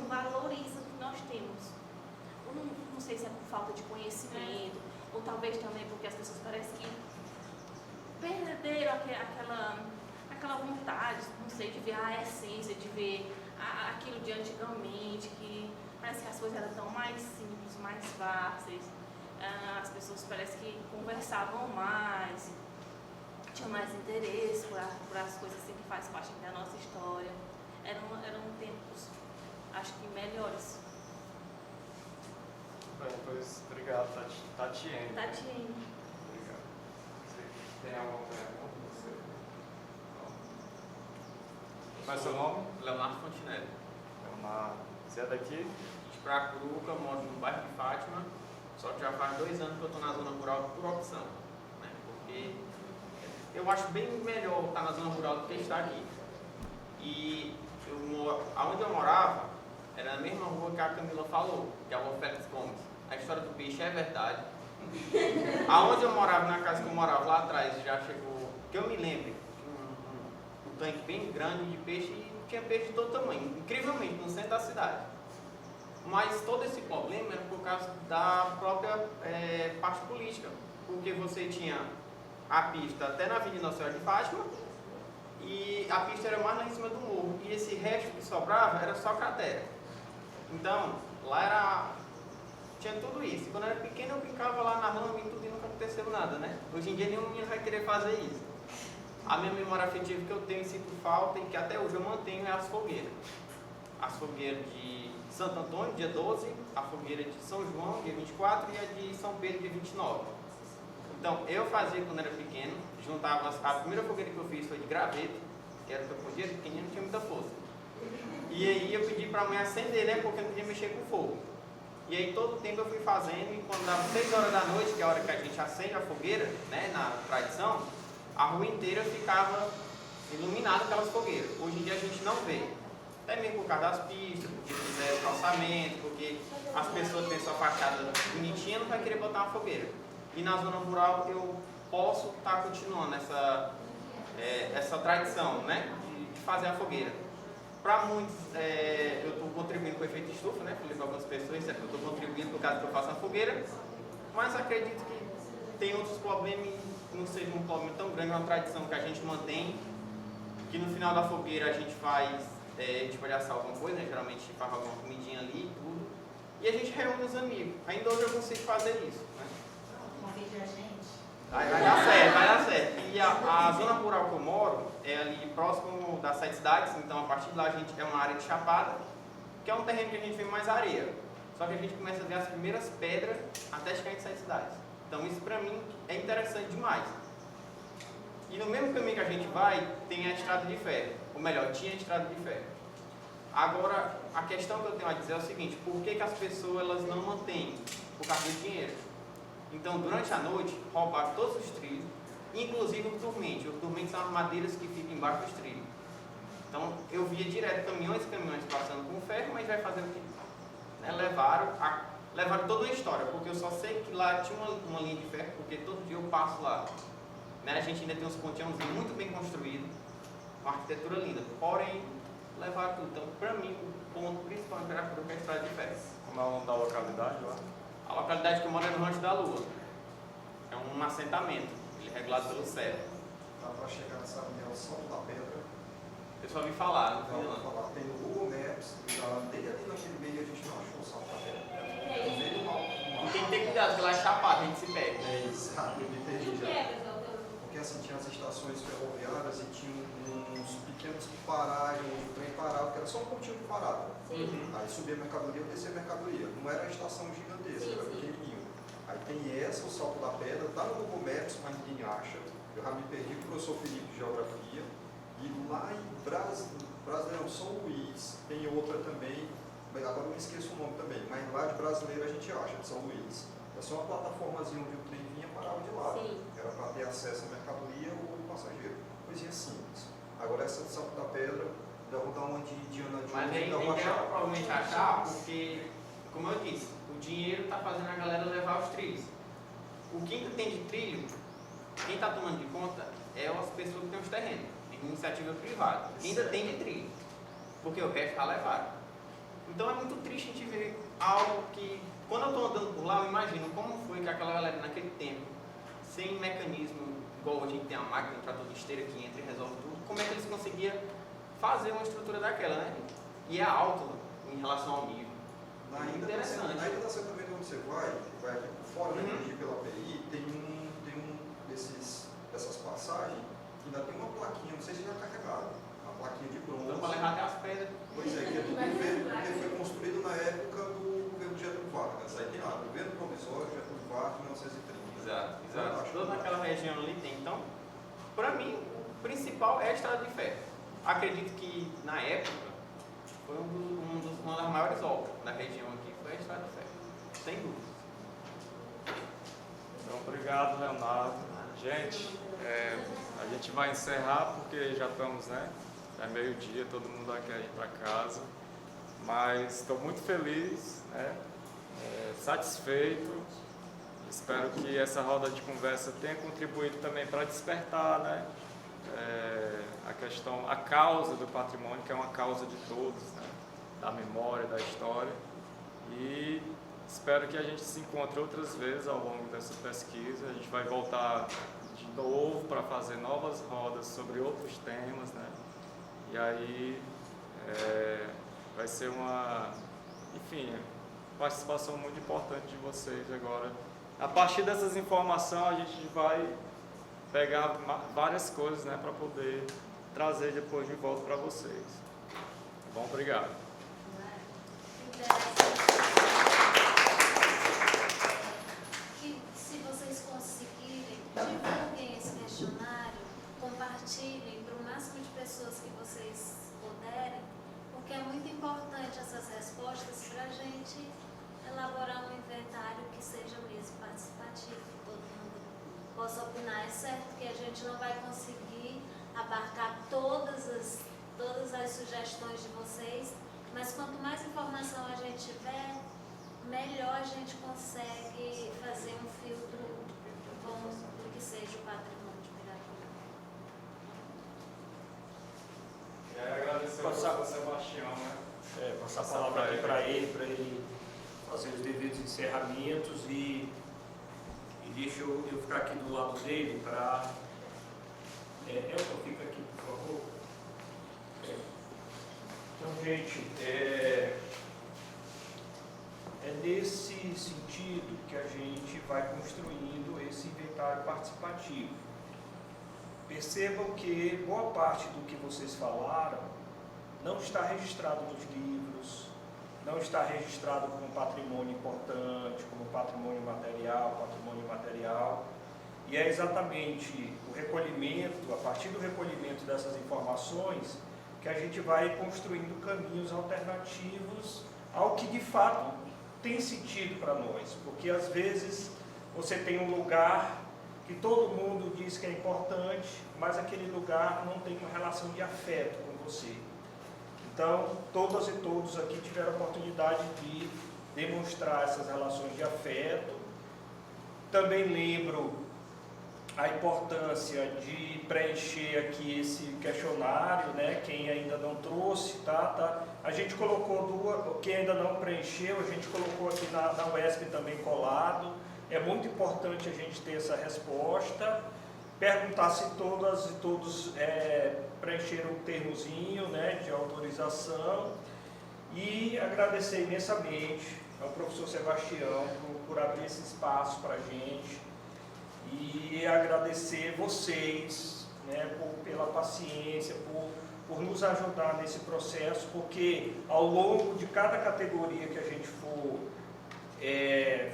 valoriza o que nós temos. Não sei se é por falta de conhecimento, ou talvez também porque as pessoas parecem que perderam aquela vontade, não sei, de ver a essência, de ver aquilo de antigamente, que parece que as coisas eram tão mais simples, mais fáceis, as pessoas parecem que conversavam mais, tinham mais interesse por as coisas assim que faz parte da nossa história. Eram tempos, acho que melhores. Bem, pois obrigado, Tatiene. Tatiene. Obrigado. Você tem alguma pergunta? Qual é o seu nome? Leonardo Fontinelli. Leonardo. Você é daqui? De Pracuruca, moro no bairro de Fátima, só que já faz 2 anos que eu estou na zona rural por opção, né? Porque eu acho bem melhor estar na zona rural do que estar aqui. E aonde eu morava era na mesma rua que a Camila falou, que é a rua Félix Gomes. A história do peixe é verdade. Aonde eu morava, na casa que eu morava lá atrás, já chegou, que eu me lembro, um tanque bem grande de peixe e tinha peixe de todo tamanho, incrivelmente, no centro da cidade. Mas todo esse problema era por causa da própria parte política, porque você tinha a pista até na Avenida Nossa Senhora de Fátima, e a pista era mais lá em cima do morro, e esse resto que sobrava era só cratera. Então, lá tinha tudo isso. Quando eu era pequeno eu brincava lá na rua e tudo e nunca aconteceu nada, né? Hoje em dia nenhum menino vai querer fazer isso. A minha memória afetiva que eu tenho e sinto falta e que até hoje eu mantenho é as fogueiras. As fogueiras de Santo Antônio, dia 12, a fogueira de São João, dia 24, e a de São Pedro, dia 29. Então, eu fazia quando era pequeno, juntava a primeira fogueira que eu fiz foi de graveto, que era o que eu podia, pequenininho, não tinha muita força. E aí eu pedi para a mãe acender, né, porque eu não podia mexer com fogo. E aí todo o tempo eu fui fazendo, e quando dava 6 horas da noite, que é a hora que a gente acende a fogueira, né, na tradição, a rua inteira ficava iluminada com aquelas fogueiras. Hoje em dia a gente não vê. Até mesmo por causa das pistas, porque fizeram calçamento, porque as pessoas têm sua fachada bonitinha, não vai querer botar uma fogueira. E na zona rural eu posso estar continuando essa tradição, né, de fazer a fogueira. Para muitos, eu estou contribuindo com o efeito estufa, né, falei para algumas pessoas, eu estou contribuindo por causa que eu faço a fogueira, mas acredito que tem outros problemas e não seja um problema tão grande, é uma tradição que a gente mantém, que no final da fogueira a gente faz, a gente pode assar alguma coisa, né, geralmente a gente faz alguma comidinha ali e tudo, e a gente reúne os amigos. Ainda hoje eu consigo fazer isso, né? Convide a gente. Vai dar certo. E a zona rural que eu moro é ali próximo das 7 cidades, então a partir de lá a gente é uma área de chapada, que é um terreno que a gente vê mais areia. Só que a gente começa a ver as primeiras pedras até chegar em 7 cidades. Então isso pra mim é interessante demais. E no mesmo caminho que a gente vai, tem a estrada de ferro. Ou melhor, tinha a estrada de ferro. Agora, a questão que eu tenho a dizer é o seguinte: por que as pessoas elas não mantêm? Por causa do dinheiro. Então, durante a noite, roubaram todos os trilhos, inclusive o turmente. Os turmentes são as madeiras que ficam embaixo dos trilhos. Então, eu via direto caminhões passando com ferro, mas vai fazer o quê? Né? Levaram toda uma história, porque eu só sei que lá tinha uma linha de ferro, porque todo dia eu passo lá. Né? A gente ainda tem uns pontilhões muito bem construídos, uma arquitetura linda, porém, levaram tudo. Então, para mim, o ponto principal em Piracuru é a estrada de ferro. Como é o nome da localidade lá? A localidade que eu moro é no Rancho da Lua. É um assentamento, ele é regulado pelo CEP. Tá para chegar nessa avenida, o Salto da Pedra. Eu só ouvi falar, não vi não. Tem no Google Maps, já andei ali naquele meio e a gente não achou o Salto da Pedra. No meio do mal. E tem que ter cuidado, porque lá é chapado, a gente se perde. É exato, eu me perdi já. Porque assim, tinha as estações ferroviárias e tinha uns pequenos paragens, onde o trem parava, que era só um pontinho de parada. Aí subia a mercadoria, eu descia a mercadoria. Não era uma estação gigantesca, era pequenininho. Aí tem essa, o Salto da Pedra, tá no Google Maps, mas ninguém acha. Eu já me perdi com o professor Felipe de Geografia. E lá em Brasileirão, São Luís, tem outra também, agora eu não esqueço o nome também, mas lá de Brasileiro a gente acha, de São Luís. É só uma plataformazinha onde o trem vinha e parava de lado. Era para ter acesso à mercadoria ou ao passageiro. Coisinha simples. Agora essa de Salto da Pedra, dá uma de Indiana Jones. Mas aí deve provavelmente achar, porque, como eu disse, o dinheiro está fazendo a galera levar os trilhos. O que ainda tem de trilho, quem está tomando de conta é as pessoas que têm os terrenos, iniciativa privada. Ainda tem de trilho, porque o resto está levado. Então é muito triste a gente ver algo que, quando eu estou andando por lá, eu imagino como foi que aquela galera naquele tempo, sem mecanismo, igual a gente tem a máquina, um trator de esteira que entra e resolve tudo, como é que eles conseguiam fazer uma estrutura daquela, né? E é alto em relação ao nível. Ainda interessante. Ainda está sendo também onde você vai aqui por fora, né, pela PI, tem dessas passagens, que ainda tem uma plaquinha, não sei se já está carregado, uma plaquinha de bronze. Então, para levar até as pedras. Pois é, que é do governo, porque foi construído na época do governo Getúlio Vargas. Aí tem lá, governo provisório Getúlio Vargas, 1930. Exato. Toda aquela região ali tem. Então, para mim, o principal é a estrada de ferro. Acredito que, na época, foi uma das maiores obras da região aqui, foi a estrada de ferro. Sem dúvida. Então, obrigado, Leonardo. Gente, a gente vai encerrar porque já estamos, né? É meio-dia, todo mundo vai querer ir para casa. Mas estou muito feliz, né? Satisfeito. Espero que essa roda de conversa tenha contribuído também para despertar, né? A causa do patrimônio, que é uma causa de todos, né? Da memória, da história. E espero que a gente se encontre outras vezes ao longo dessa pesquisa. A gente vai voltar de novo para fazer novas rodas sobre outros temas, né? E aí vai ser participação muito importante de vocês agora. A partir dessas informações a gente vai pegar várias coisas, né, para poder trazer depois de volta para vocês. Tá bom? Obrigado. Que se vocês conseguirem, divulguem esse questionário, compartilhem para o máximo de pessoas que vocês puderem, porque é muito importante essas respostas para a gente elaborar um inventário que seja mesmo participativo, que todo mundo possa opinar. É certo que a gente não vai conseguir abarcar todas as sugestões de vocês, mas quanto mais informação a gente tiver, melhor a gente consegue fazer um filtro bom do que seja o patrimônio de Piracicaba. E aí agradecer ao professor Sebastião, né? Passar a palavra aqui para ele fazer os devidos encerramentos e deixa eu ficar aqui do lado dele para... Elton, fica aqui, por favor. Então, gente, é nesse sentido que a gente vai construindo esse inventário participativo. Percebam que boa parte do que vocês falaram não está registrado nos livros, não está registrado como patrimônio importante, como patrimônio material, e é exatamente o recolhimento, a partir do recolhimento dessas informações, que a gente vai construindo caminhos alternativos ao que de fato tem sentido para nós, porque às vezes você tem um lugar que todo mundo diz que é importante, mas aquele lugar não tem uma relação de afeto com você. Então, todas e todos aqui tiveram a oportunidade de demonstrar essas relações de afeto. Também lembro a importância de preencher aqui esse questionário, né? Quem ainda não trouxe, tá? A gente colocou quem ainda não preencheu, a gente colocou aqui na UESP também colado. É muito importante a gente ter essa resposta. Perguntar se todas e todos preencheram o termozinho, né, de autorização, e agradecer imensamente ao professor Sebastião por abrir esse espaço para a gente, e agradecer vocês, né, pela paciência, por nos ajudar nesse processo, porque ao longo de cada categoria que a gente for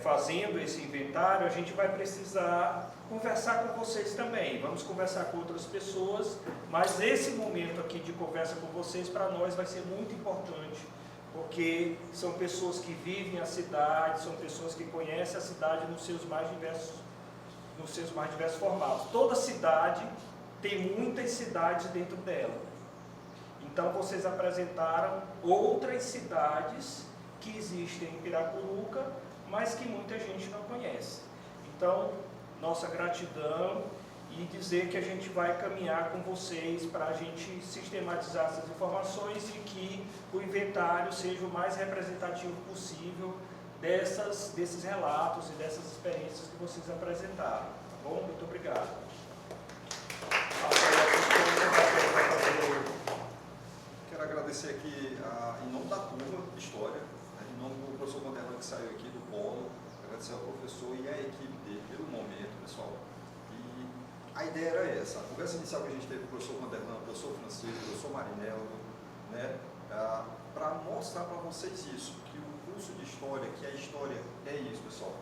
fazendo esse inventário, a gente vai precisar conversar com vocês também. Vamos conversar com outras pessoas, mas esse momento aqui de conversa com vocês, para nós, vai ser muito importante, porque são pessoas que vivem a cidade, são pessoas que conhecem a cidade nos seus mais diversos formatos. Toda cidade tem muitas cidades dentro dela. Então, vocês apresentaram outras cidades que existem em Piracuruca, mas que muita gente não conhece. Então, nossa gratidão, e dizer que a gente vai caminhar com vocês para a gente sistematizar essas informações e que o inventário seja o mais representativo possível desses relatos e dessas experiências que vocês apresentaram. Tá bom? Muito obrigado. Quero agradecer aqui, em nome da turma de História, em nome do professor Conterrâneo que saiu aqui do Polo, agradecer ao professor e à equipe dele pelo momento, pessoal. E a ideia era essa, a conversa inicial que a gente teve com o professor Conterrâneo, o professor Francisco, o professor Marinello, né, para mostrar para vocês isso, que o curso de História, que a História é isso, pessoal.